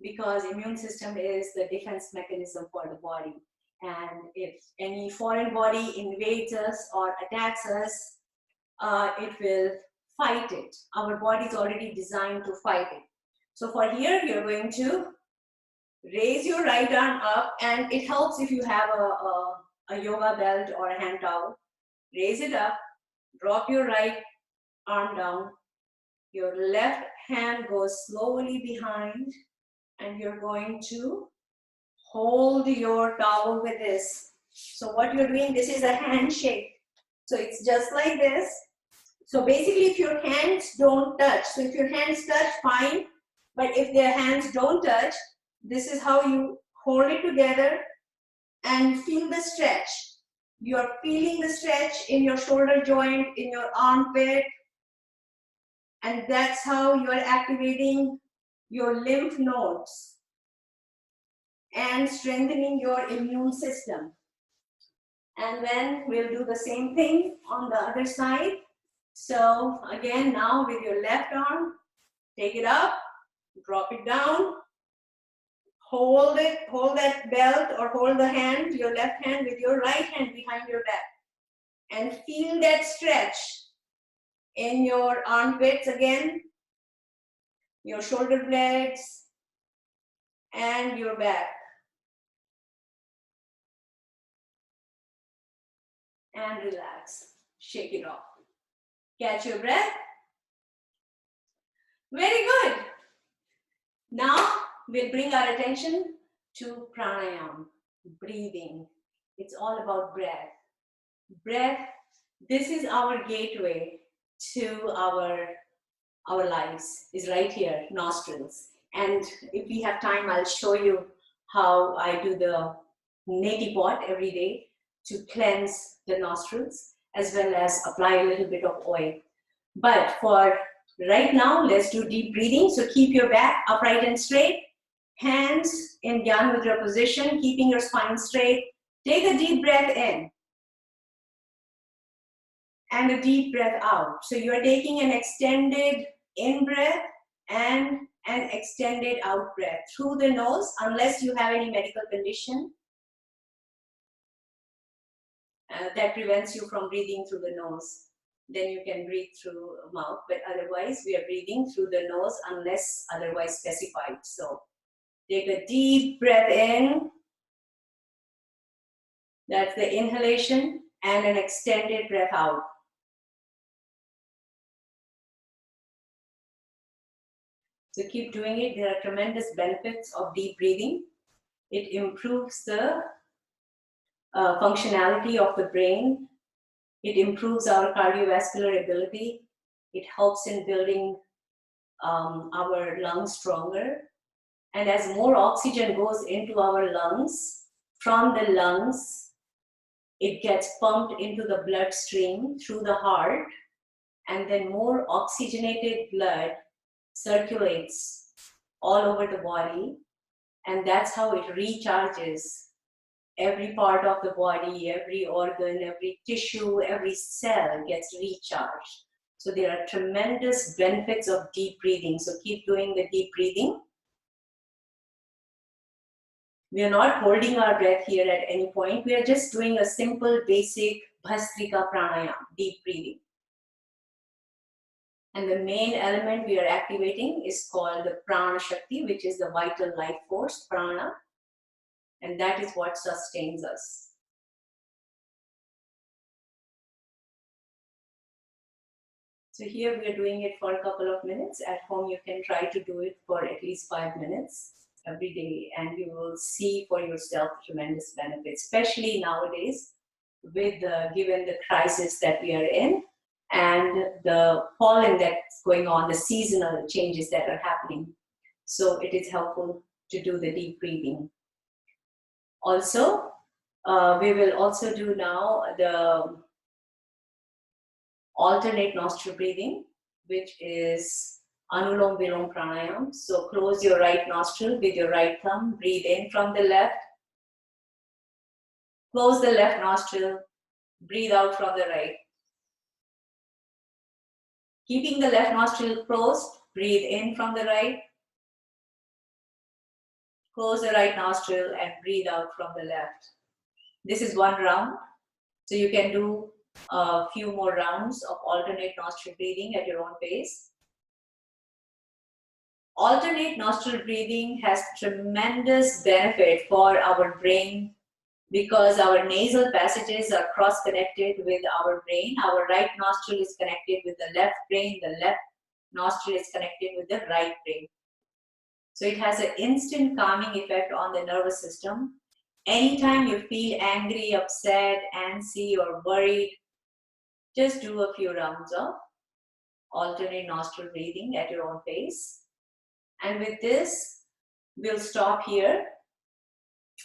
because immune system is the defense mechanism for the body. And if any foreign body invades us or attacks us, it will fight it. Our body is already designed to fight it. So for here, you're going to raise your right arm up, and it helps if you have a yoga belt or a hand towel. Raise it up, drop your right arm down. Your left hand goes slowly behind, and you're going to hold your towel with this. So what you're doing, this is a handshake. So it's just like this. So basically if your hands don't touch, so if your hands touch, fine. But if their hands don't touch, this is how you hold it together and feel the stretch. You're feeling the stretch in your shoulder joint, in your armpit. And that's how you're activating your lymph nodes and strengthening your immune system. And then we'll do the same thing on the other side. So again, now with your left arm, take it up, drop it down, hold it, hold that belt or hold the hand, your left hand with your right hand behind your back. And feel that stretch in your armpits again, your shoulder blades, and your back. And relax, shake it off. Catch your breath. Very good. Now we'll bring our attention to pranayam, breathing. It's all about breath. Breath, this is our gateway to our lives, is right here, nostrils. And if we have time, I'll show you how I do the Neti Pot every day to cleanse the nostrils, as well as apply a little bit of oil. But for Right now, let's do deep breathing. So keep your back upright and straight. Hands in Dhyan Mudra position, keeping your spine straight. Take a deep breath in and a deep breath out. So you are taking an extended in breath and an extended out breath through the nose, unless you have any medical condition that prevents you from breathing through the nose. Then you can breathe through mouth, but otherwise we are breathing through the nose unless otherwise specified. So take a deep breath in. That's the inhalation, and an extended breath out. So keep doing it. There are tremendous benefits of deep breathing. It improves the functionality of the brain. It improves our cardiovascular ability. It helps in building our lungs stronger. And as more oxygen goes into our lungs, from the lungs, it gets pumped into the bloodstream through the heart, and then more oxygenated blood circulates all over the body, and that's how it recharges every part of the body, every organ, every tissue, every cell gets recharged. So there are tremendous benefits of deep breathing. So keep doing the deep breathing. We are not holding our breath here at any point. We are just doing a simple, basic Bhastrika Pranayam, deep breathing. And the main element we are activating is called the Prana Shakti, which is the vital life force, Prana. And that is what sustains us. So here we are doing it for a couple of minutes. At home, you can try to do it for at least 5 minutes every day, and you will see for yourself tremendous benefits, especially nowadays with given the crisis that we are in and the pollen that's going on, the seasonal changes that are happening. So it is helpful to do the deep breathing. Also, we will also do now the alternate nostril breathing, which is Anulom Vilom Pranayam. So close your right nostril with your right thumb, breathe in from the left, close the left nostril, breathe out from the right. Keeping the left nostril closed, breathe in from the right, close the right nostril and breathe out from the left. This is one round, so you can do a few more rounds of alternate nostril breathing at your own pace. Alternate nostril breathing has tremendous benefit for our brain because our nasal passages are cross-connected with our brain. Our right nostril is connected with the left brain, the left nostril is connected with the right brain. So it has an instant calming effect on the nervous system. Anytime you feel angry, upset, antsy, or worried, just do a few rounds of alternate nostril breathing at your own pace. And with this, we'll stop here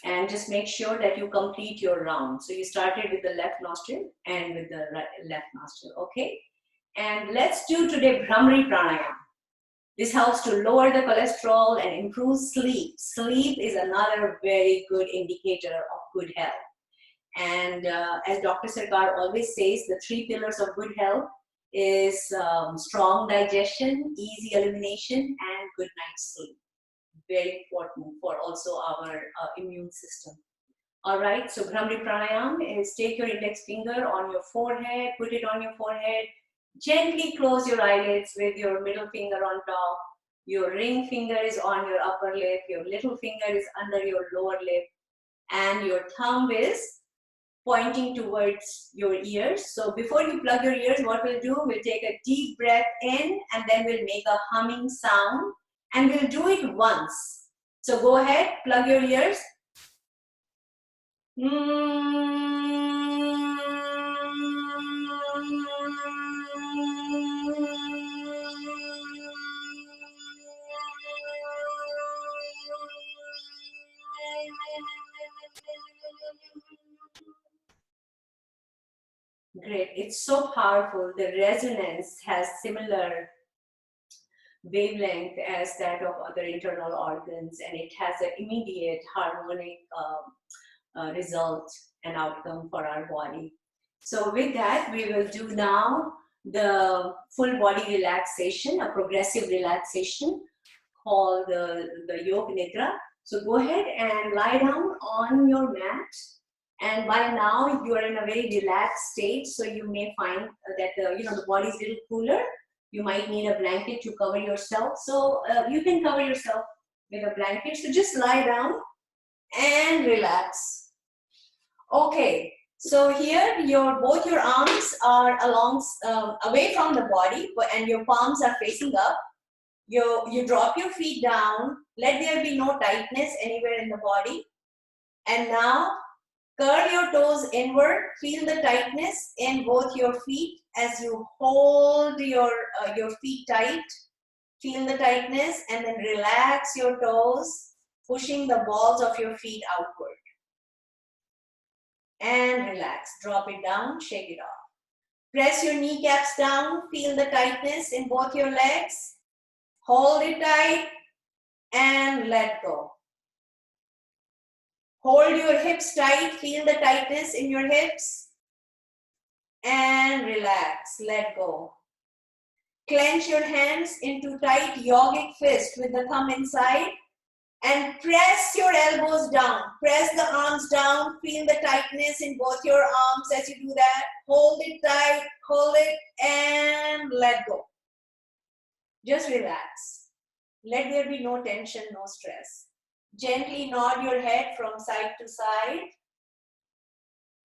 and just make sure that you complete your round. So you started with the left nostril and with the left nostril, okay? And let's do today Bhramari Pranayam. This helps to lower the cholesterol and improve sleep. Sleep is another very good indicator of good health. And as Dr. Sarkar always says, the 3 pillars of good health is strong digestion, easy elimination, and good night's sleep. Very important for also our immune system. All right, so Bhramari Pranayam is take your index finger on your forehead, put it on your forehead, gently close your eyelids with your middle finger on top. Your ring finger is on your upper lip, your little finger is under your lower lip, and your thumb is pointing towards your ears. So before you plug your ears, what we'll do, we'll take a deep breath in and then we'll make a humming sound and we'll do it once. So go ahead, plug your ears. Great, it's so powerful. The resonance has similar wavelength as that of other internal organs, and it has an immediate harmonic result and outcome for our body. So with that, we will do now the full body relaxation, a progressive relaxation called the Yoga Nidra. So go ahead and lie down on your mat. And by now you are in a very relaxed state, so you may find that the body is a little cooler. You might need a blanket to cover yourself. So you can cover yourself with a blanket. So just lie down and relax. Okay. So here, both your arms are away from the body, and your palms are facing up. You drop your feet down. Let there be no tightness anywhere in the body. And now, curl your toes inward. Feel the tightness in both your feet as you hold your feet tight. Feel the tightness, and then relax your toes, pushing the balls of your feet outward. And relax. Drop it down, shake it off. Press your kneecaps down. Feel the tightness in both your legs. Hold it tight and let go. Hold your hips tight. Feel the tightness in your hips. And relax. Let go. Clench your hands into tight yogic fist with the thumb inside. And press your elbows down. Press the arms down. Feel the tightness in both your arms as you do that. Hold it tight. Hold it and let go. Just relax. Let there be no tension, no stress. Gently nod your head from side to side.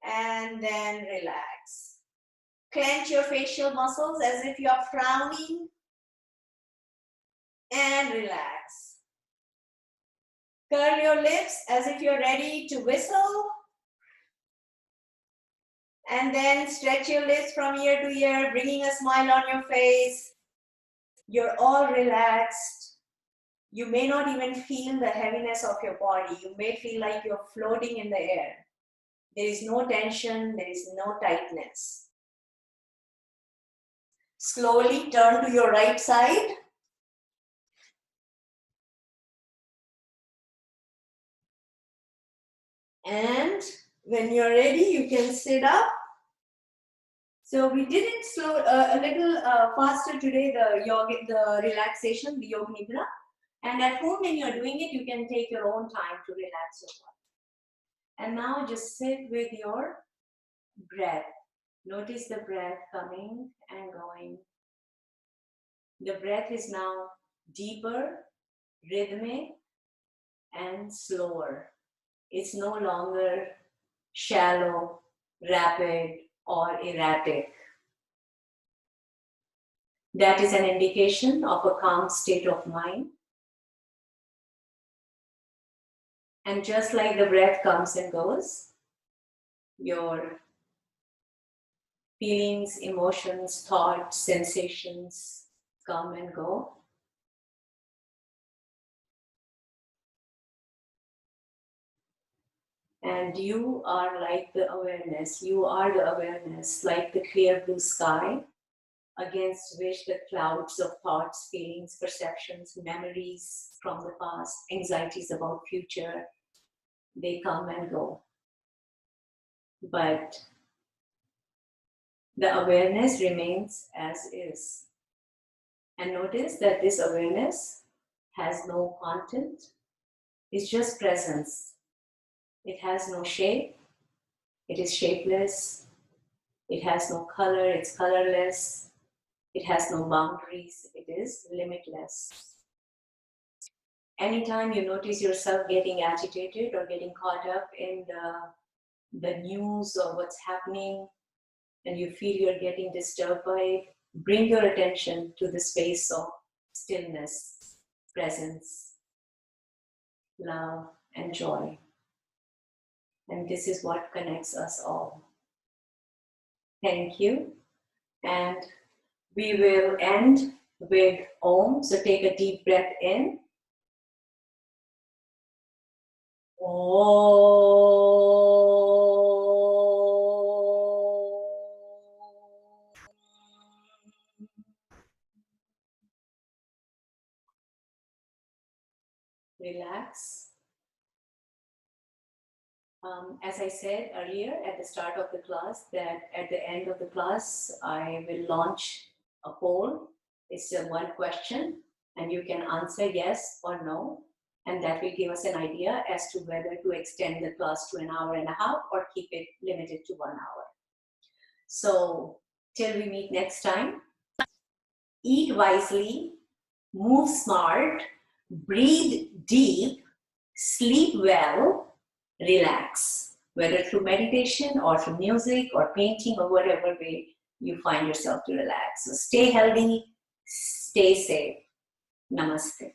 And then relax. Clench your facial muscles as if you are frowning. And relax. Curl your lips as if you're ready to whistle. And then stretch your lips from ear to ear, bringing a smile on your face. You're all relaxed. You may not even feel the heaviness of your body. You may feel like you're floating in the air. There is no tension, there is no tightness. Slowly turn to your right side. And when you're ready, you can sit up. So we did it a little faster today, the relaxation, the Yoga Nidra. And at home, when you're doing it, you can take your own time to relax your body. And now just sit with your breath. Notice the breath coming and going. The breath is now deeper, rhythmic, and slower. It's no longer shallow, rapid, or erratic. That is an indication of a calm state of mind. And just like the breath comes and goes, your feelings, emotions, thoughts, sensations come and go. And you are like the awareness. You are the awareness, like the clear blue sky, against which the clouds of thoughts, feelings, perceptions, memories from the past, anxieties about future, they come and go. But the awareness remains as is. And notice that this awareness has no content. It's just presence. It has no shape. It is shapeless. It has no color. It's colorless. It has no boundaries. It is limitless. Anytime you notice yourself getting agitated or getting caught up in the news or what's happening, and you feel you're getting disturbed by it, bring your attention to the space of stillness, presence, love, and joy. And this is what connects us all. Thank you. And we will end with Om. So take a deep breath in. Om. relax. As I said earlier at the start of the class, that at the end of the class, I will launch a poll. It's a one question, and you can answer yes or no. And that will give us an idea as to whether to extend the class to an hour and a half or keep it limited to 1 hour. So till we meet next time, eat wisely, move smart, breathe deep, sleep well, relax, whether through meditation or through music or painting or whatever way you find yourself to relax. So stay healthy, stay safe. Namaste.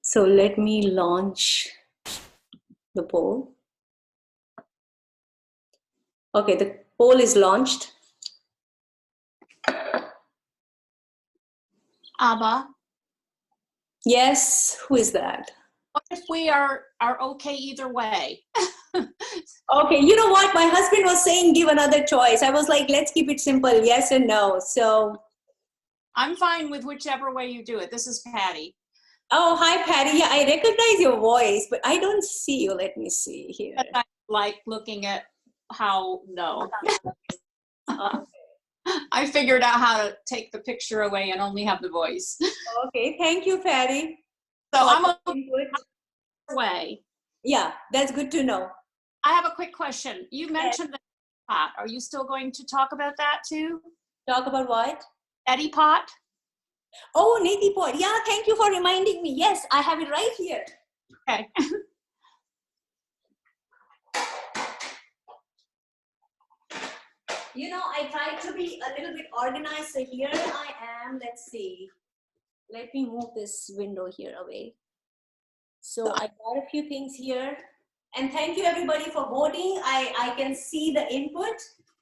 So let me launch the poll. Okay, the poll is launched. Abha, Yes, who is that? what if we are okay either way? Okay, you know what? My husband was saying give another choice. I was like, let's keep it simple, yes and no. So, I'm fine with whichever way you do it. This is Patty. oh, hi, Patty. Yeah, I recognize your voice, but I don't see you. Let me see here. But I like looking at how, no. I figured out how to take the picture away and only have the voice. Okay, thank you, Patty. So I'm For okay your input. way. Yeah, that's good to know. I have a quick question. You mentioned the pot. Are you still going to talk about that too? Talk about what? Neti Pot? Oh, Neti Pot. Yeah, thank you for reminding me. Yes, I have it right here. Okay. You know, I tried to be a little bit organized. So here I am. Let's see. Let me move this window here away. So I got a few things here. And thank you everybody for voting. I can see the input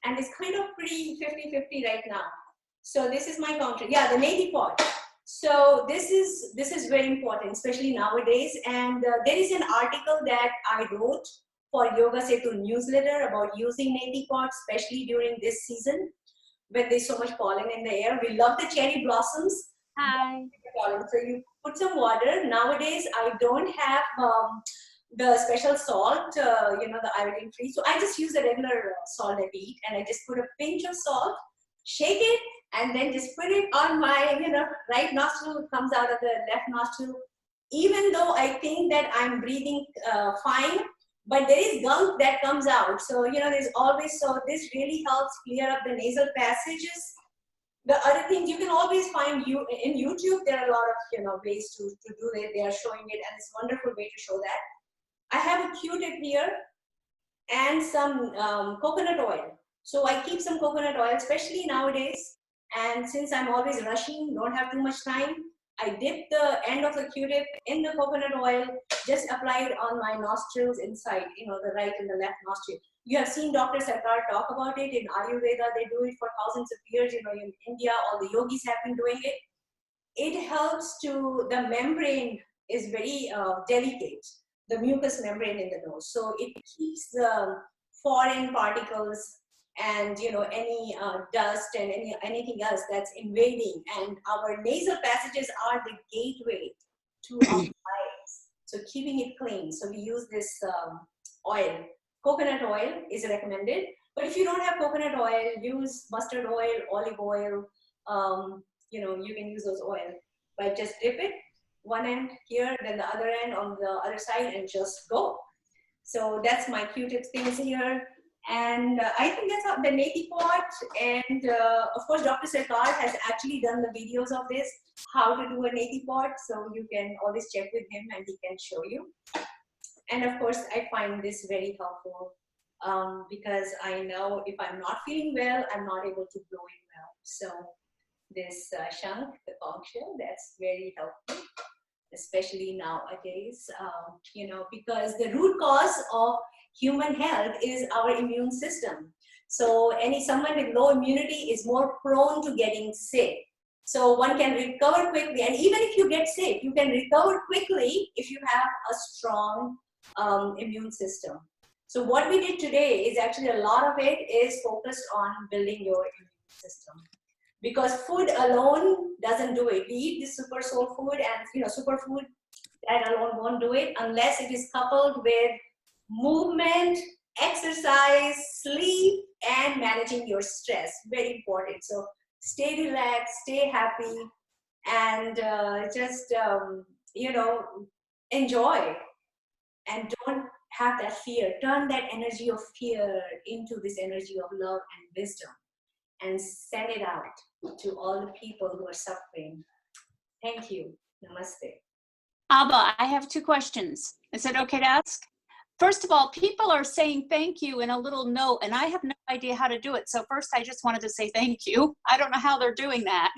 and it's kind of pretty 50-50 right now. So this is my country. Yeah, the Neti Pot. So this is very important, especially nowadays. And there is an article that I wrote for Yoga Setu newsletter about using Neti Pot, especially during this season when there's so much pollen in the air. We love the cherry blossoms. Hi. So you put some water. Nowadays, I don't have the special salt, you know, the iodine free. So I just use the regular salt that we eat, and I just put a pinch of salt, shake it, and then just put it on my, you know, right nostril. It comes out of the left nostril. Even though I think that I'm breathing fine, but there is gunk that comes out. So, you know, there's always, so this really helps clear up the nasal passages. The other things you can always find you in YouTube. There are a lot of, you know, ways to do it. They are showing it, and it's a wonderful way to show that. I have a Q-tip here and some coconut oil. So I keep some coconut oil, especially nowadays. And since I'm always rushing, don't have too much time, I dip the end of the Q-tip in the coconut oil, just apply it on my nostrils inside, you know, the right and the left nostril. You have seen Dr. Sarkar talk about it in Ayurveda. They do it for thousands of years. You know, in India, all the yogis have been doing it. It helps to, the membrane is very delicate, the mucous membrane in the nose. So it keeps the foreign particles and, you know, any dust and anything else that's invading. And our nasal passages are the gateway to our eyes. So keeping it clean. So we use this oil. Coconut oil is recommended. But if you don't have coconut oil, use mustard oil, olive oil. You know, you can use those oil. But just dip it, one end here, then the other end on the other side, and just go. So that's my Q-tip things here. And I think that's how the Neti Pot, and of course Dr. Sarkar has actually done the videos of this, how to do a Neti Pot, so you can always check with him and he can show you. And of course I find this very helpful because I know if I'm not feeling well, I'm not able to blow it well. So this shank, the conch shell, that's very helpful, especially nowadays, you know, because the root cause of human health is our immune system. So someone with low immunity is more prone to getting sick. So one can recover quickly. And even if you get sick, you can recover quickly if you have a strong immune system. So what we did today is actually a lot of it is focused on building your immune system. Because food alone doesn't do it. We eat this super soul food and superfood, that alone won't do it unless it is coupled with movement, exercise, sleep, and managing your stress. Very important. So stay relaxed, stay happy, and just enjoy, and don't have that fear. Turn that energy of fear into this energy of love and wisdom, and send it out to all the people who are suffering. Thank you. Namaste. Abha, I have 2 questions. Is it okay to ask? First of all, people are saying thank you in a little note, and I have no idea how to do it. So first, I just wanted to say thank you. I don't know how they're doing that.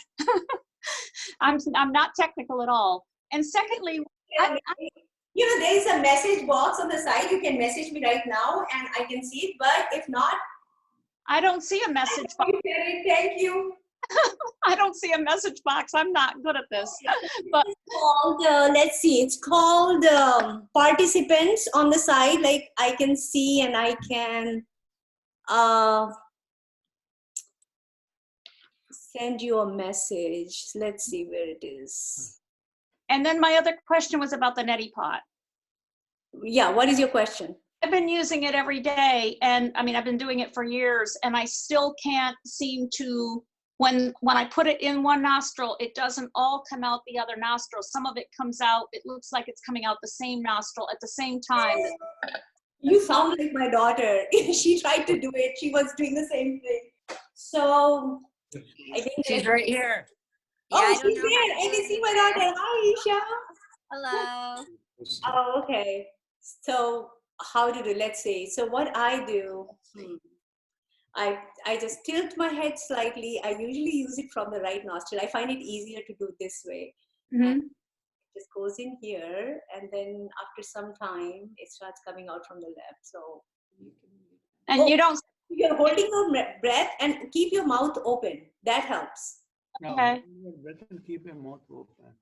I'm not technical at all. And secondly, there is a message box on the side. You can message me right now, and I can see it. But if not, I don't see a message box. Thank you. I don't see a message box. I'm not good at this. But It's called, let's see, it's called participants on the side. Like I can see, and I can send you a message. Let's see where it is. and then my other question was about the Neti Pot. Yeah, what is your question? I've been using it every day, and I mean, I've been doing it for years, and I still can't seem to, when I put it in one nostril, it doesn't all come out the other nostril. Some of it comes out, it looks like it's coming out the same nostril at the same time. You sound like my daughter. She tried to do it. She was doing the same thing. So I think She's right here. Yeah, oh, I she's don't know there. how to I do can see it my either. daughter. Hi, Isha. Hello. Oh, okay. So how to do? Let's see. So what I do, I just tilt my head slightly. I usually use it from the right nostril. I find it easier to do this way. And it just goes in here, and then after some time, it starts coming out from the left. So And you don't, you're holding your breath and keep your mouth open. That helps. okay. Breath and keep your mouth open.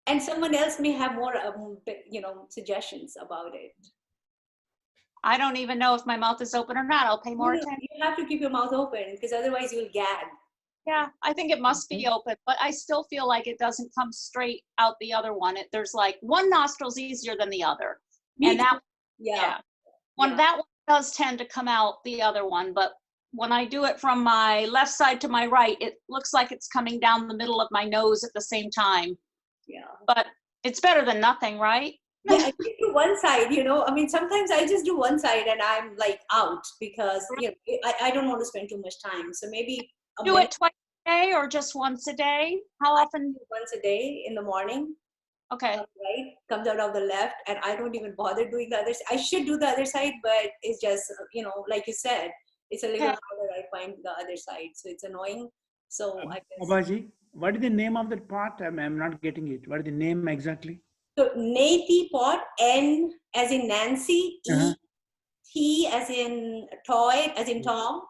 And someone else may have more, suggestions about it. I don't even know if my mouth is open or not. I'll pay more attention. You have to keep your mouth open because otherwise you'll gag. Yeah, I think it must be open, but I still feel like it doesn't come straight out the other one. There's like one nostril's easier than the other. Me And that, Yeah. that one does tend to come out the other one, but when I do it from my left side to my right, it looks like it's coming down the middle of my nose at the same time. Yeah. But it's better than nothing, right? Yeah, I can do one side, I mean, sometimes I just do one side and I'm like out because, I don't want to spend too much time. So maybe Do it twice a day or just once a day? How often? once a day in the morning. Okay. Right, comes out of the left, and I don't even bother doing the other side. I should do the other side, but it's just, like you said, it's a little harder. I find the other side, so it's annoying. So I guess. Abhaji, what is the name of that pot? I'm not getting it. What is the name exactly? So Neti Pot, N as in Nancy, E, T as in toy, as in Tom,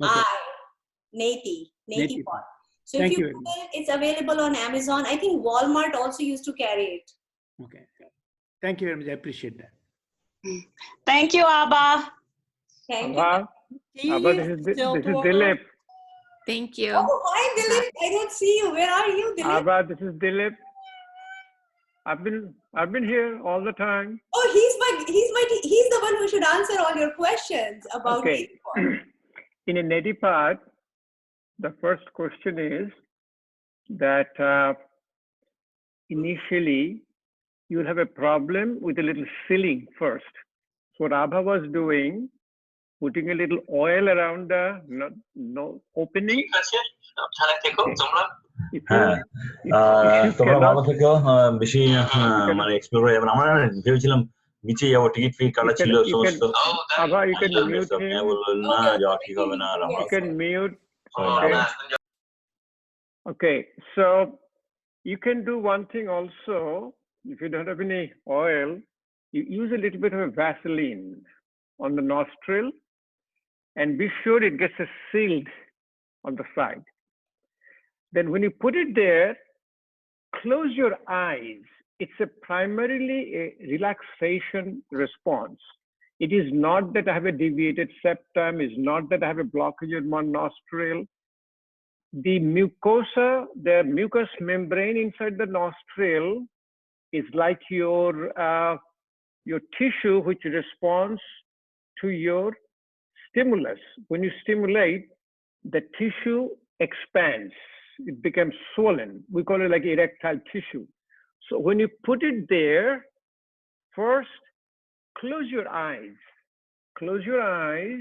Okay. I, Neti Pot. So Thank if you you. Google, it's available on Amazon. I think Walmart also used to carry it. Okay. Thank you very much. I appreciate that. Thank you, Abha. Thank you. Abha, this is Dilip. Thank you. Oh, hi Dilip. I don't see you. Where are you, Dilip? Abha, this is Dilip. I've been here all the time. Oh, he's the one who should answer all your questions about Okay. Neti Pot. In a Neti Pot, the first question is that initially you'll have a problem with a little sealing first. So what Abha was doing, putting a little oil around the opening. হ্যাঁ তোমরা ভালো থেকো বেশি মানে explore করে যাবেন আমরা ভেবেছিলাম নিচে যাবো টিকিট ফি কাটা ছিল সমস্ত Abha, you can mute him. বললেন না যাওয়া ঠিক হবে না আর আমরা You can mute. Okay, so you can do one thing also. If you don't have any oil, you use a little bit of a Vaseline on the nostril and be sure it gets sealed on the side. Then when you put it there, close your eyes. It's primarily a relaxation response. It is not that I have a deviated septum. It's not that I have a blockage in one nostril. The mucosa, the mucous membrane inside the nostril is like your tissue which responds to your stimulus. When you stimulate, the tissue expands. It becomes swollen. We call it like erectile tissue. So when you put it there, first, close your eyes. Close your eyes,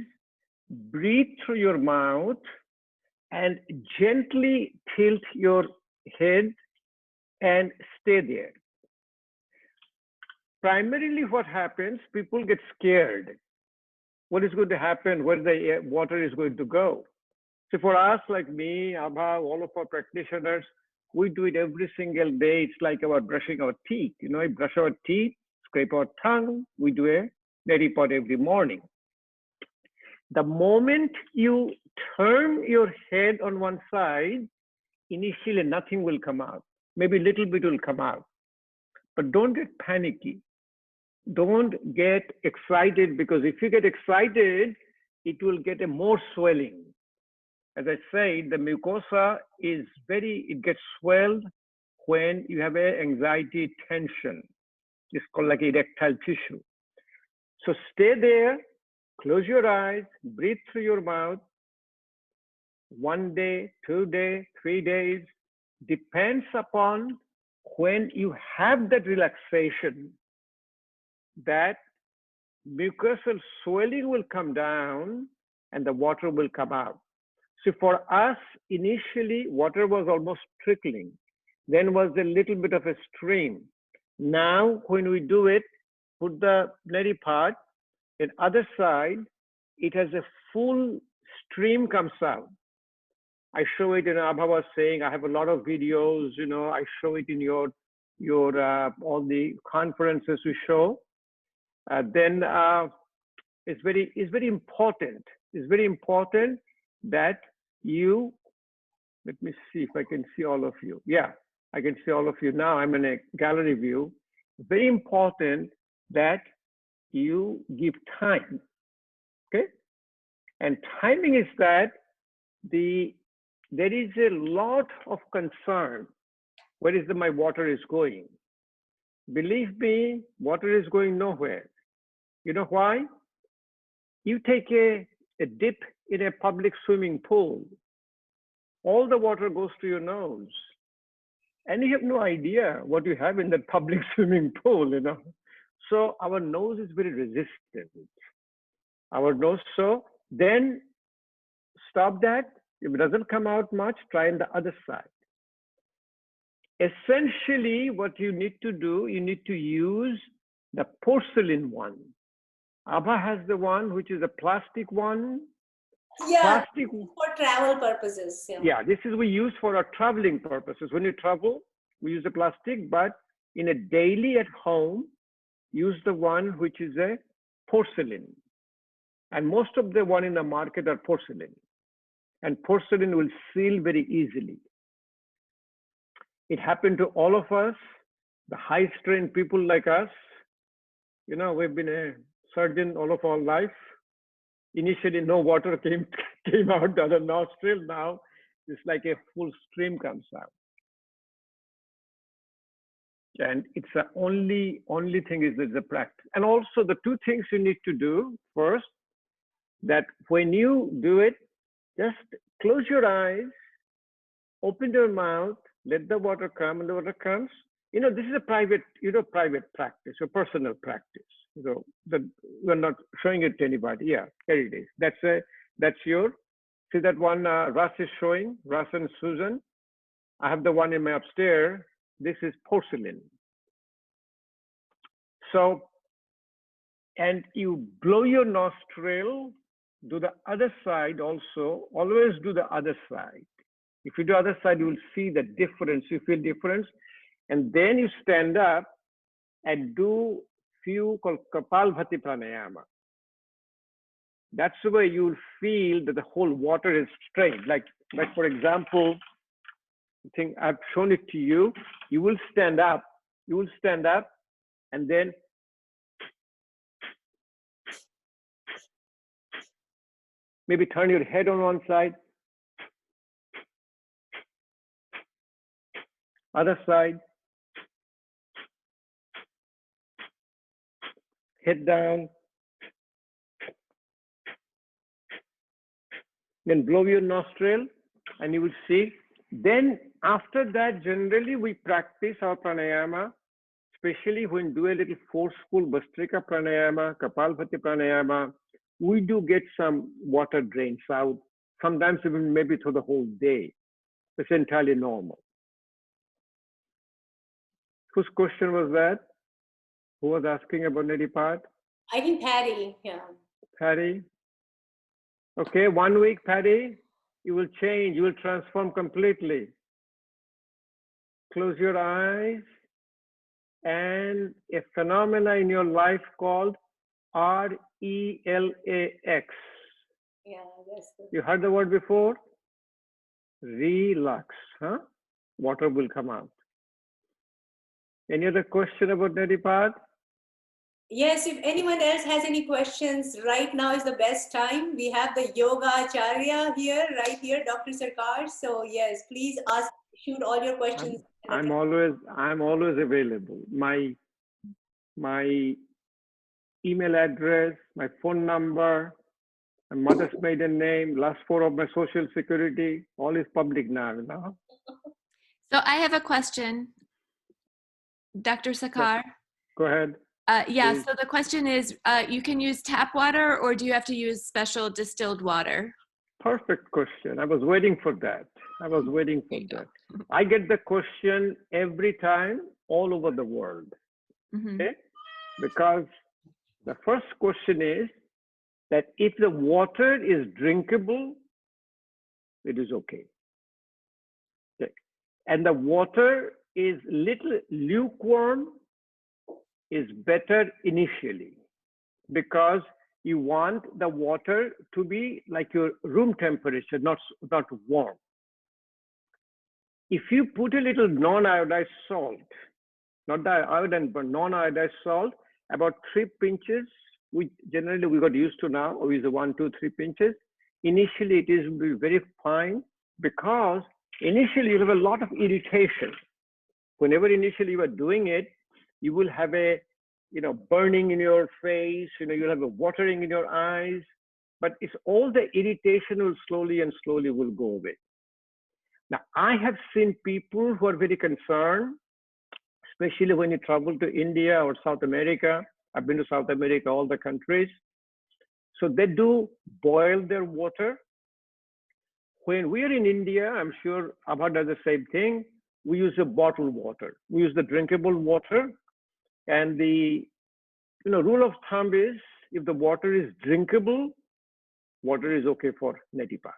breathe through your mouth, and gently tilt your head and stay there. Primarily what happens, people get scared. What is going to happen? Where the water is going to go? So for us, like me, Abha, all of our practitioners, we do it every single day. It's like our brushing our teeth. You know, we brush our teeth, scrape our tongue. We do a Neti Pot every morning. The moment you turn your head on one side, initially nothing will come out. Maybe a little bit will come out. But don't get panicky. Don't get excited, because if you get excited, it will get a more swelling. As I said, the mucosa is it gets swelled when you have a anxiety tension. It's called like erectile tissue. So stay there, close your eyes, breathe through your mouth. 1 day, 2 days, 3 days, depends upon when you have that relaxation, that mucosal swelling will come down and the water will come out. So for us, initially, water was almost trickling. Then was a little bit of a stream. Now, when we do it, put the Neti Pot, and other side, it has a full stream comes out. I show it in Abha was saying, I have a lot of videos, you know, I show it in your all the conferences we show. Then it's very important. It's very important that you, let me see if I can see all of you. Yeah, I can see all of you now. I'm in a gallery view. Very important that you give time, okay? And timing is that there is a lot of concern. Where is my water is going? Believe me, water is going nowhere. You know why? You take a dip in a public swimming pool. All the water goes to your nose. And you have no idea what you have in that public swimming pool, you know. So our nose is very resistant. Our nose, so then stop that. If it doesn't come out much, try on the other side. Essentially, what you need to do, you need to use the porcelain one. Abha has the one which is a plastic one. Yeah, Plastic for travel purposes. Yeah, this is we use for our traveling purposes. When you travel, we use the plastic, but in a daily at home, use the one which is a porcelain. And most of the one in the market are porcelain. And porcelain will seal very easily. It happened to all of us, the high strain people like us. You know, we've been a surgeon all of our life. Initially, no water came out the other nostril. Now, it's like a full stream comes out. And it's the only thing is the practice. And also the two things you need to do first, that when you do it, just close your eyes, open your mouth, let the water come, and the water comes. You know, this is a private, private practice, a personal practice. So we're not showing it to anybody. Yeah, there it is. That's your, see that one Russ is showing, Russ and Susan. I have the one in my upstairs. This is porcelain. So, and you blow your nostril, do the other side also, always do the other side. If you do other side, you will see the difference, you feel difference. And then you stand up and do few called Kapalbhati Pranayama. That's the way you will feel that the whole water is straight. Like for example, I think I've shown it to you. You will stand up. You will stand up and then maybe turn your head on one side, other side, head down, then blow your nostril, and you will see. Then after that, generally we practice our pranayama, especially when we do a little forceful Bhastrika pranayama, Kapalbhati pranayama. We do get some water drains out, sometimes even maybe through the whole day. It's entirely normal. Whose question was that? Who was asking about Neti Pot? I think Patty, yeah. Patty? Okay, 1 week, Patty, you will change, you will transform completely. Close your eyes, and a phenomena in your life called RELAX. Yeah, that's good. You heard the word before? Relax, huh? Water will come out. Any other question about Neti Pot? Yes, if anyone else has any questions, right now is the best time. We have the Yoga Acharya here, right here, Dr. Sarkar. So yes, please ask, shoot all your questions. I'm always available. My email address, my phone number, my mother's maiden name, last four of my social security, all is public now. So I have a question, Dr. Sarkar. Go ahead. Yeah, Please. so the question is, you can use tap water or do you have to use special distilled water? Perfect question. I was waiting for that. I get the question every time all over the world. Mm-hmm. Okay? Because the first question is that if the water is drinkable, it is okay. Okay. And the water is little lukewarm, is better initially, because you want the water to be like your room temperature, not warm. If you put a little non-iodized salt, not the iodine, but non-iodized salt, about 3 pinches, which generally we got used to now, or is 1, 2, 3 pinches. Initially, it is very fine, because initially you have a lot of irritation. Whenever initially you are doing it, you will have a burning in your face, you'll have a watering in your eyes, but it's all the irritation will slowly will go away. Now, I have seen people who are very concerned, especially when you travel to India or South America. I've been to South America, all the countries. So they do boil their water. When we're in India, I'm sure Abha does the same thing. We use a bottled water. We use the drinkable water. And the rule of thumb is, if the water is drinkable, water is okay for Neti Pot.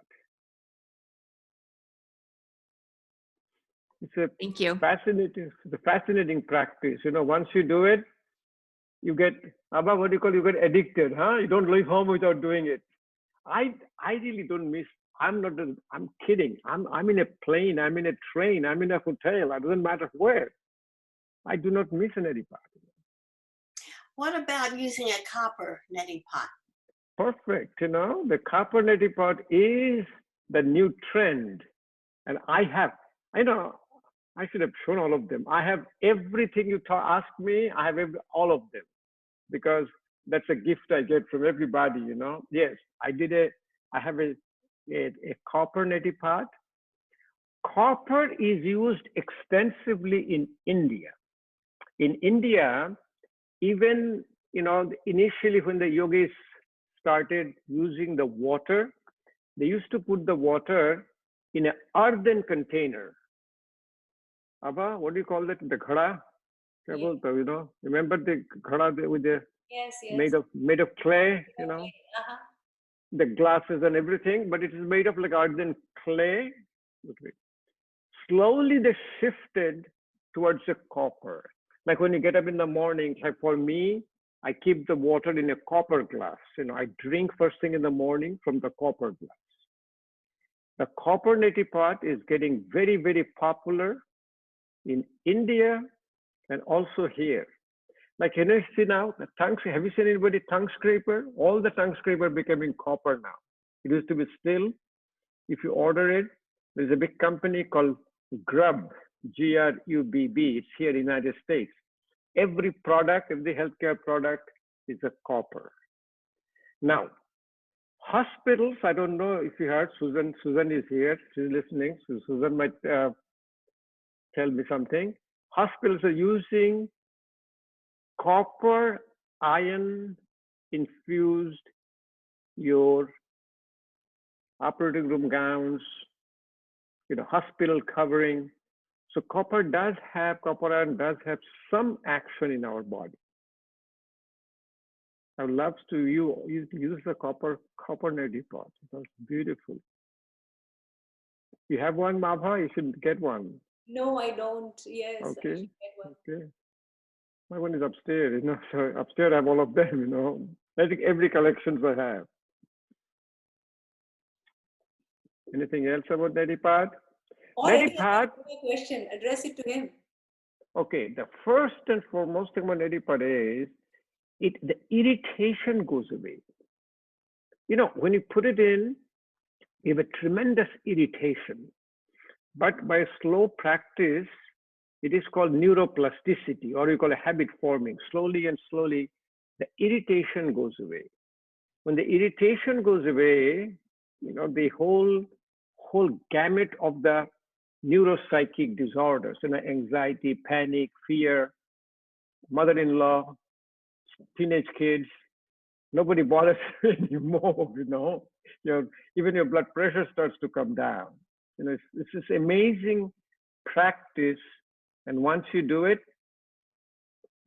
It's a Thank you. fascinating practice. Once you do it, you get, Abha, what do you call, you get addicted, huh? You don't leave home without doing it. I really don't miss. I'm kidding. I'm in a plane, I'm in a train, I'm in a hotel. It doesn't matter where. I do not miss an Neti Pot. What about using a copper Neti Pot? Perfect. The copper Neti Pot is the new trend. And I should have shown all of them. I have everything you ask me, I have all of them, because that's a gift I get from everybody, Yes, I have a copper Neti Pot. Copper is used extensively in India. In India, even, initially when the yogis started using the water, they used to put the water in an earthen container. Abha, what do you call that? The ghada? Remember the ghada with the Yes. made of clay, Uh-huh. the glasses and everything, but it is made of like earthen clay. Slowly they shifted towards the copper. Like when you get up in the morning, like for me, I keep the water in a copper glass. I drink first thing in the morning from the copper glass. The copper neti pot is getting very, very popular in India and also here. Like, you know, see now, the tongue, have you seen anybody tongue scraper? All the tongue scraper becoming copper now. It used to be steel. If you order it, there's a big company called Grubb, G-R-U-B-B. It's here in the United States. Every product, every healthcare product is a copper. Now, hospitals, I don't know if you heard, Susan is here, she's listening. So Susan might tell me something. Hospitals are using copper iron infused your operating room gowns, you know, hospital covering. So copper iron does have some action in our body. I would love to use the copper neti pot. That's beautiful. You have one, Abha? You should get one. No, I don't. Yes. I Okay. should get one. Okay. My one is upstairs, you know. So upstairs I have all of them, you know. I think every collections I have. Anything else about neti pot? Or Neti any pot. other question, address it to him. Okay. The first and foremost thing about neti pot is the irritation goes away. You know, when you put it in, you have a tremendous irritation. But by slow practice, it is called neuroplasticity, or you call it habit forming. Slowly and slowly, the irritation goes away. When the irritation goes away, you know, the whole gamut of the neuropsychic disorders, you know, anxiety, panic, fear, mother-in-law, teenage kids, nobody bothers anymore, you know. Even your blood pressure starts to come down. You know, it's this amazing practice, and once you do it,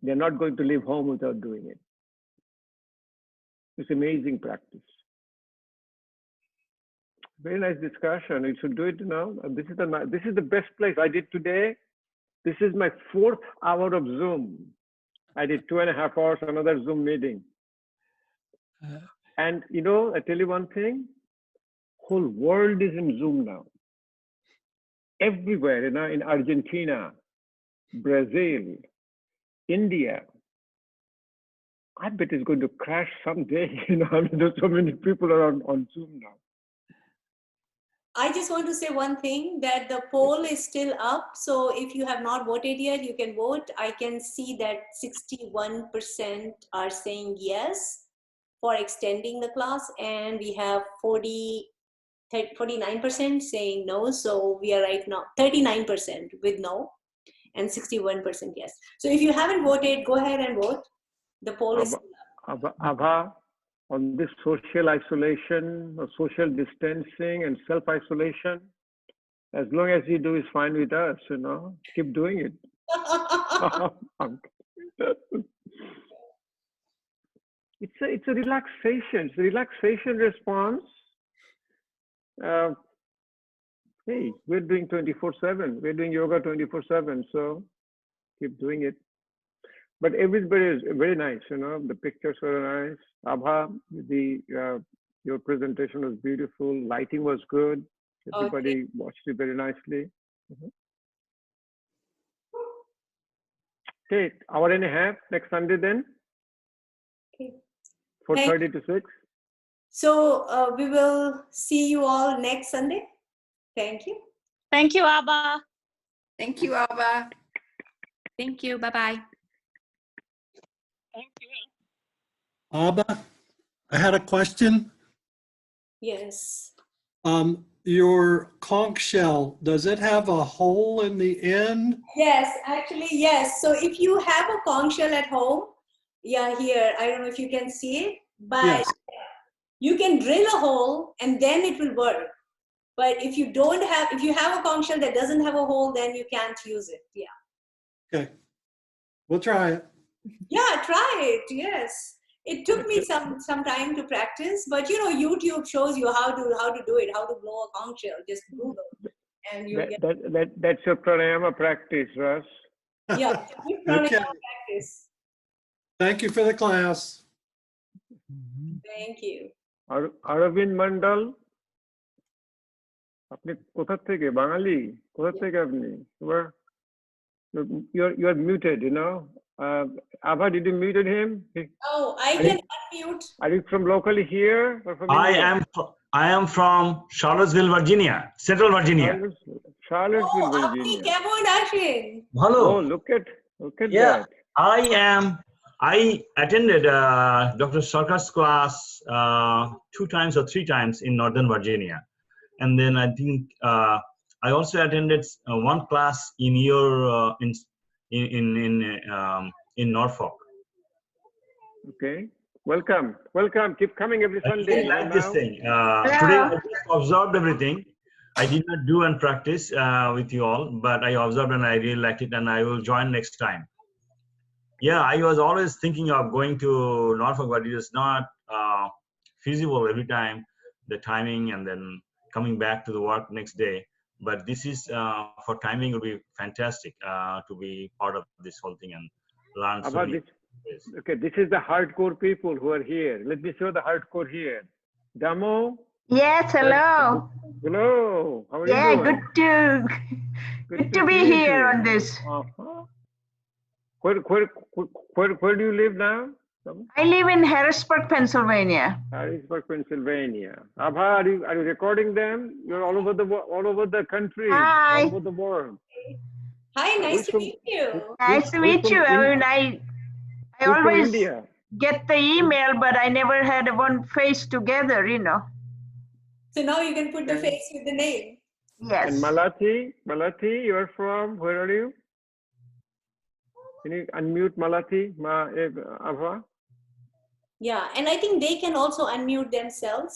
they're not going to leave home without doing it. It's amazing practice. Very nice discussion. You should do it now. This is the best place. I did today. This is my 4th hour of Zoom. I did 2.5 hours, another Zoom meeting. And you know, I tell you one thing, whole world is in Zoom now. Everywhere, you know, in Argentina, Brazil, India. I bet it's going to crash someday. You know, I mean, there's so many people are on Zoom now. I just want to say one thing, that the poll is still up. So if you have not voted yet, you can vote. I can see that 61% are saying yes for extending the class, and we have 49% saying no. So we are right now 39% with no and 61% yes. So if you haven't voted, go ahead and vote. The poll is still up. Abha, on this social isolation, or social distancing and self-isolation, as long as you do is fine with us, you know, keep doing it. It's a relaxation. It's a relaxation response. Hey, we're doing 24/7. We're doing yoga 24/7. So keep doing it. But everybody is very nice, you know. The pictures were nice. Abha, your presentation was beautiful. Lighting was good. Everybody watched it very nicely. Okay, hour and a half next Sunday then. Okay. 4:30 to 6. So we will see you all next Sunday. Thank you. Thank you, Abha. Thank you, Abha. Thank you. Bye-bye. Abha, I had a question. Yes. Your conch shell, does it have a hole in the end? Yes, actually, yes. So if you have a conch shell at home, yeah, here, I don't know if you can see it, but Yes. you can drill a hole and then it will work. But if you have a conch shell that doesn't have a hole, then you can't use it. Yeah. Okay. We'll try it. Yeah, try it. Yes. It took me some time to practice, but you know, YouTube shows you how to do it, how to blow a conch shell. Just Google, and you get. That's your pranayama practice, Russ. Yeah, good pranayama Okay. practice. Thank you for the class. Thank you. Aravind Mandal. আপনি কোথা থেকে বাঙালি কোথা থেকে আপনি you're muted, you know. Abha, did you muted him? Oh, I can unmute. Are you from locally here or from India? I am from Charlottesville, Virginia, Central Virginia. Charlottesville, Oh, আপনি Virginia. কেমন আছেন? Hello. Oh, look at Yeah, that. I attended Dr. Sarkar's class 2 times or 3 times in Northern Virginia. And then I think I also attended one class in your in Norfolk. Okay. Welcome. Keep coming every I Sunday. really like this thing. Today I just observed everything. I did not do and practice with you all, but I observed and I really liked it, and I will join next time. Yeah, I was always thinking of going to Norfolk, but it is not feasible every time, the timing, and then coming back to the work next day. But this is for timing would be fantastic to be part of this whole thing and learn so many ways. Okay, this is the hardcore people who are here. Let me show the hardcore here. Damo. Yes, hello. Hello. How are you doing? Good to be here on this. Where do you live now? I live in Harrisburg, Pennsylvania. Harrisburg, Pennsylvania. Abha, are you recording them? You're all over the country. Hi. All over the world. Hi, nice to meet you. Nice to meet you. I mean, I always India. get the email, but I never had one face together, you know. So now you can put the face with the name. Yes. And Malathi, you're from, where are you? Can you unmute Malathi, Abha? Yeah, and I think they can also unmute themselves.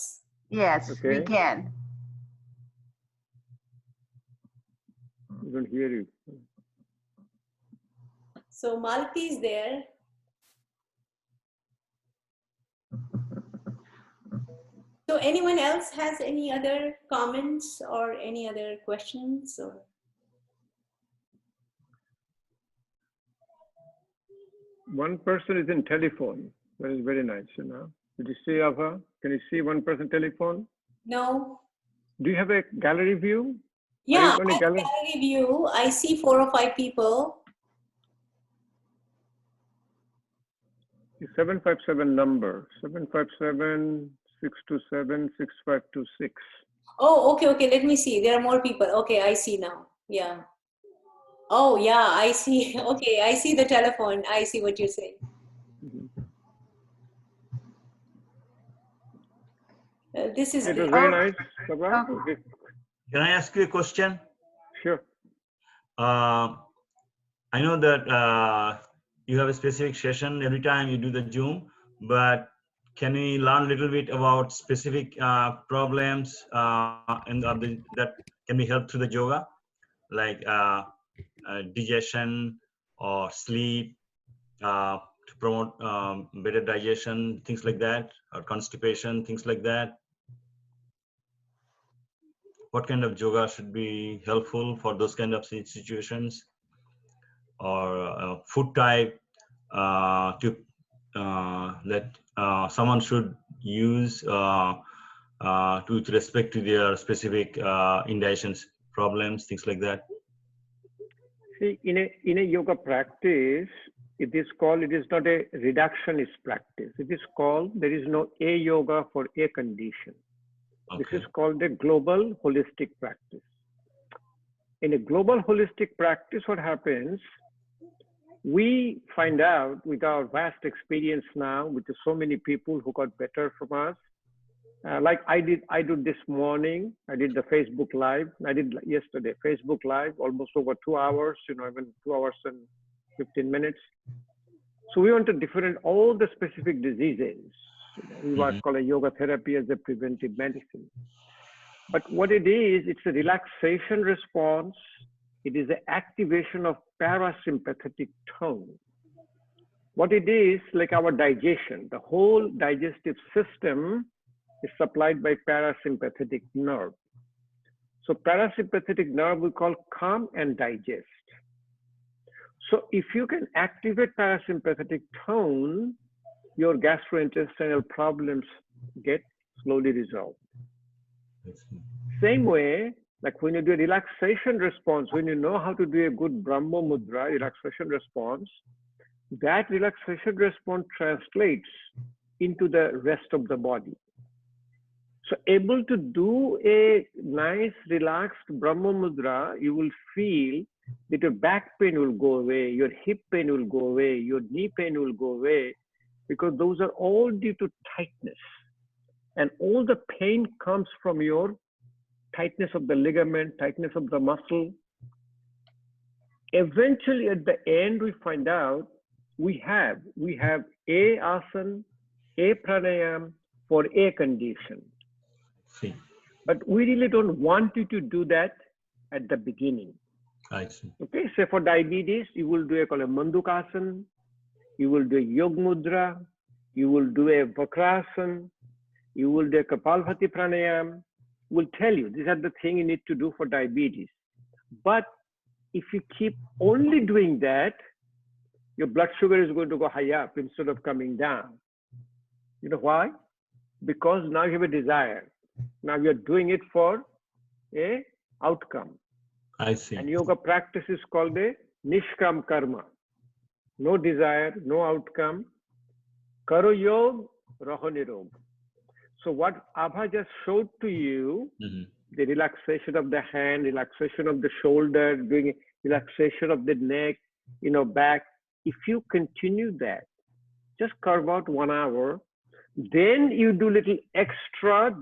Yes, Okay. we can. I don't hear you. So Malati is there. So anyone else has any other comments or any other questions? Or? One person is in telephone. That is very nice, you know. Did you see Abha? Can you see one person telephone? No. Do you have a gallery view? Yeah, I have gallery view. I see 4 or 5 people. 757 number, 757-627-6526. Oh, okay. Let me see. There are more people. Okay, I see now. Yeah. Oh, yeah, I see. Okay, I see the telephone. I see what you're saying. This is It was very nice. Okay. Can I ask you a question? Sure. I know that you have a specific session every time you do the Zoom, but can we learn a little bit about specific problems that can be helped through the yoga, like digestion or sleep, to promote better digestion, things like that, or constipation, things like that? What kind of yoga should be helpful for those kind of situations? Or food type that someone should use with respect to their specific indigestion problems, things like that? See, in a yoga practice, it is not a reductionist practice. It is called, there is no a yoga for a condition. Okay. This is called a global holistic practice. In a global holistic practice, what happens, we find out with our vast experience now, with so many people who got better from us, like I did this morning, I did the Facebook Live, I did yesterday, Facebook Live, almost over 2 hours, you know, even 2 hours and 15 minutes. So we want to differentiate all the specific diseases. We what call a yoga therapy as a preventive medicine. But what it is, it's a relaxation response. It is the activation of parasympathetic tone. What it is, like our digestion, the whole digestive system is supplied by parasympathetic nerve. So parasympathetic nerve we call calm and digest. So if you can activate parasympathetic tone, your gastrointestinal problems get slowly resolved. Same way, Like when you do a relaxation response, when you know how to do a good Brahma Mudra, relaxation response, that relaxation response translates into the rest of the body. So able to do a nice relaxed Brahma Mudra, you will feel that your back pain will go away, your hip pain will go away, your knee pain will go away, because those are all due to tightness. And all the pain comes from your tightness of the ligament, tightness of the muscle. Eventually at the end, we find out we have a asana, a pranayam for a condition. See. But we really don't want you to do that at the beginning. I see. Okay, so for diabetes, you will do a called a Mandukasana, you will do a Yog Mudra, you will do a Vakrasana, you will do a Kapalbhati Pranayam. We'll tell you, these are the things you need to do for diabetes. But if you keep only doing that, your blood sugar is going to go high up instead of coming down. You know why? Because now you have a desire. Now you're doing it for a outcome. I see. And yoga practice is called a Nishkam Karma. No desire, no outcome. Karo Yog, Raho Nirog. So what Abha just showed to you, the relaxation of the hand, relaxation of the shoulder, doing relaxation of the neck, back. If you continue that, just carve out 1 hour, then you do little extra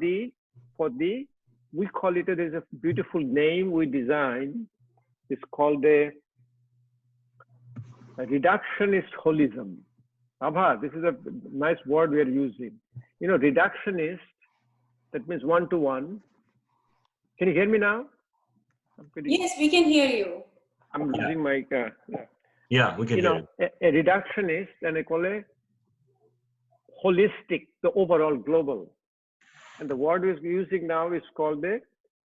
we call it, there's a beautiful name we designed. It's called a reductionist holism. Abha, this is a nice word we are using. Reductionist, that means one-to-one. Can you hear me now? Yes, we can hear you. I'm losing my, Yeah, we can hear you. A reductionist, and I call it holistic, the overall global. And the word we're using now is called a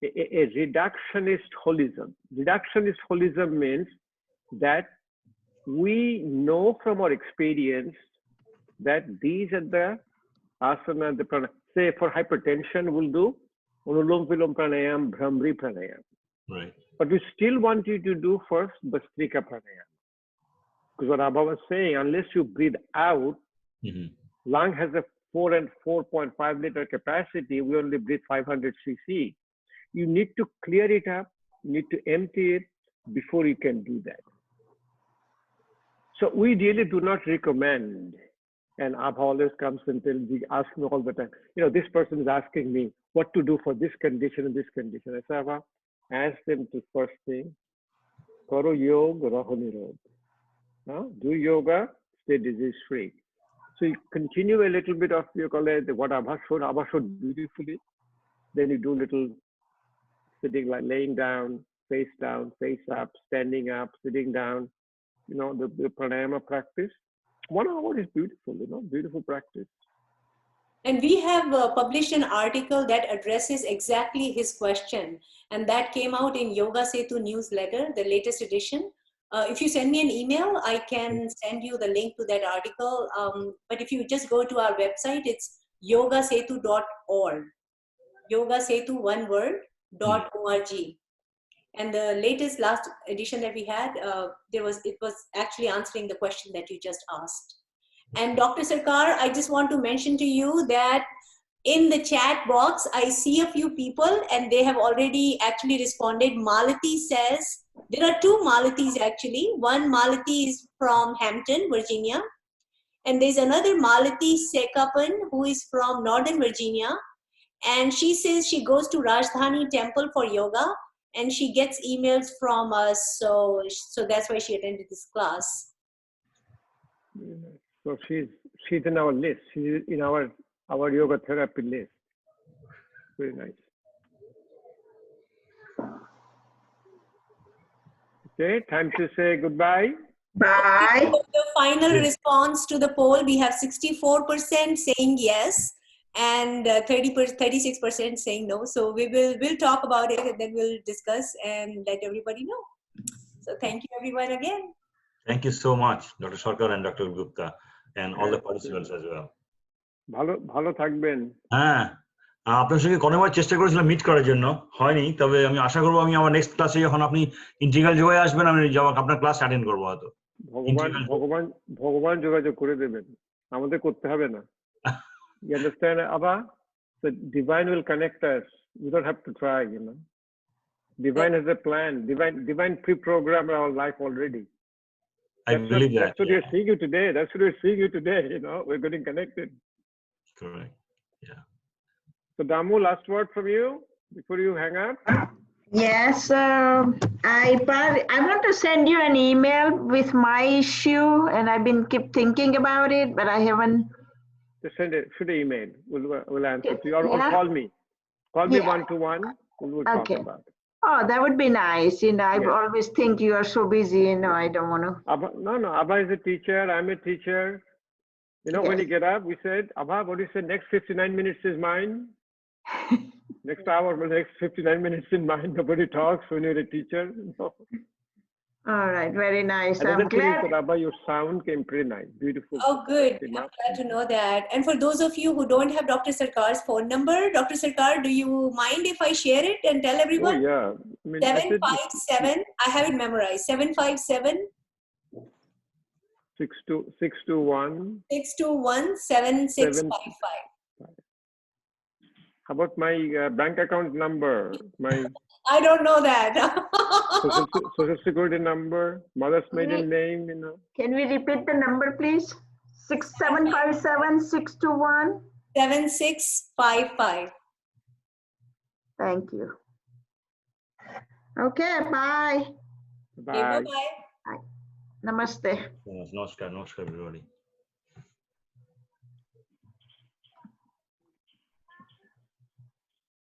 reductionist holism. Reductionist holism means that we know from our experience that these are the asana, the pranayam. Say for hypertension, we'll do Anulom Vilom Pranayam, Bhramri Pranayam. Right. But we still want you to do first Bastrika Pranayam. Because what Abha was saying, unless you breathe out, lung has a 4.5 liter capacity, we only breathe 500 cc. You need to clear it up, you need to empty it before you can do that. So we really do not recommend, and Abha always comes and asks me all the time, this person is asking me what to do for this condition and this condition. I say, Abha, ask them to first thing, Karo Yog, Raho Nirog. Do yoga, stay disease free. So you continue a little bit of what Abha showed beautifully. Then you do little sitting, like laying down, face up, standing up, sitting down. The pranayama practice. 1 hour is beautiful, beautiful practice. And we have published an article that addresses exactly his question. And that came out in Yoga Setu newsletter, the latest edition. If you send me an email, I can send you the link to that article. But if you just go to our website, it's yogasetu.org. Yogasetu, one word, .org. And the last edition that we had, it was actually answering the question that you just asked. And Dr. Sarkar, I just want to mention to you that in the chat box, I see a few people and they have already actually responded. Malati says, there are two Malatis actually. One Malati is from Hampton, Virginia. And there's another Malati Sekapan who is from Northern Virginia. And she says she goes to Rajdhani Temple for yoga and she gets emails from us. So that's why she attended this class. So she's in our list. She's in our yoga therapy list. Very nice. Okay, time to say goodbye. Bye. The final response to the poll, we have 64% saying yes and 36% saying no. So we'll talk about it and then we'll discuss and let everybody know. So thank you everyone again. Thank you so much, Dr. Sarkar and Dr. Gupta, and all the participants as well. ভালো থাকবেন। আপনার সঙ্গে কতবার চেষ্টা করেছিলাম meet করার জন্য, হয়নি। তবে আমি আশা করবো আমি আমার নেক্সট ক্লাসে যখন আপনি ইন্টিগ্রাল যোগে আসবেন, আমি আপনার ক্লাস অ্যাটেন্ড করবো হয়তো। ভগবান যোগাযোগ করে দেবেন, আমাদের করতে হবে না। You understand, Abha? The divine will connect us. We don't have to try, you know. Divine has a plan. Divine pre-programmed our life already. I believe that. That's what we're seeing you today. That's what we're seeing you today. You know, we're getting connected. Correct. Yeah. So Damu, last word from you before you hang up. Yes, I want to send you an email with my issue, and I've been keep thinking about it, but I haven't. Just send it. Shoot an email. We'll answer to you, or Yeah. call me. Call me Yeah. 1-to-1. We'll talk Okay. about it. Oh, that would be nice. You know, I Yeah. always think you are so busy. You know, I don't want to. Abha, no. Abha is a teacher. I'm a teacher. You know, when Yes. you get up, we said, Abha, what do you say? Next 59 minutes is mine. Next hour, the next 59 minutes in mine. Nobody talks when you're a teacher. No. All right, very nice. Another I'm thing is glad. that Abha, your sound came pretty nice, beautiful. Oh, good. Came I'm up. glad to know that. And for those of you who don't have Dr. Sarkar's phone number, Dr. Sarkar, do you mind if I share it and tell Oh everyone? yeah. I mean, I said 757, I have it memorized. 757 621. 621 7655. How about my bank account number, my I don't know that. social security number, mother's maiden name, you know? Can we repeat the number, please? 6757-621. 7655. Thank you. Okay, bye. Okay, Bye. bye-bye. Namaste. Namaskar, everybody.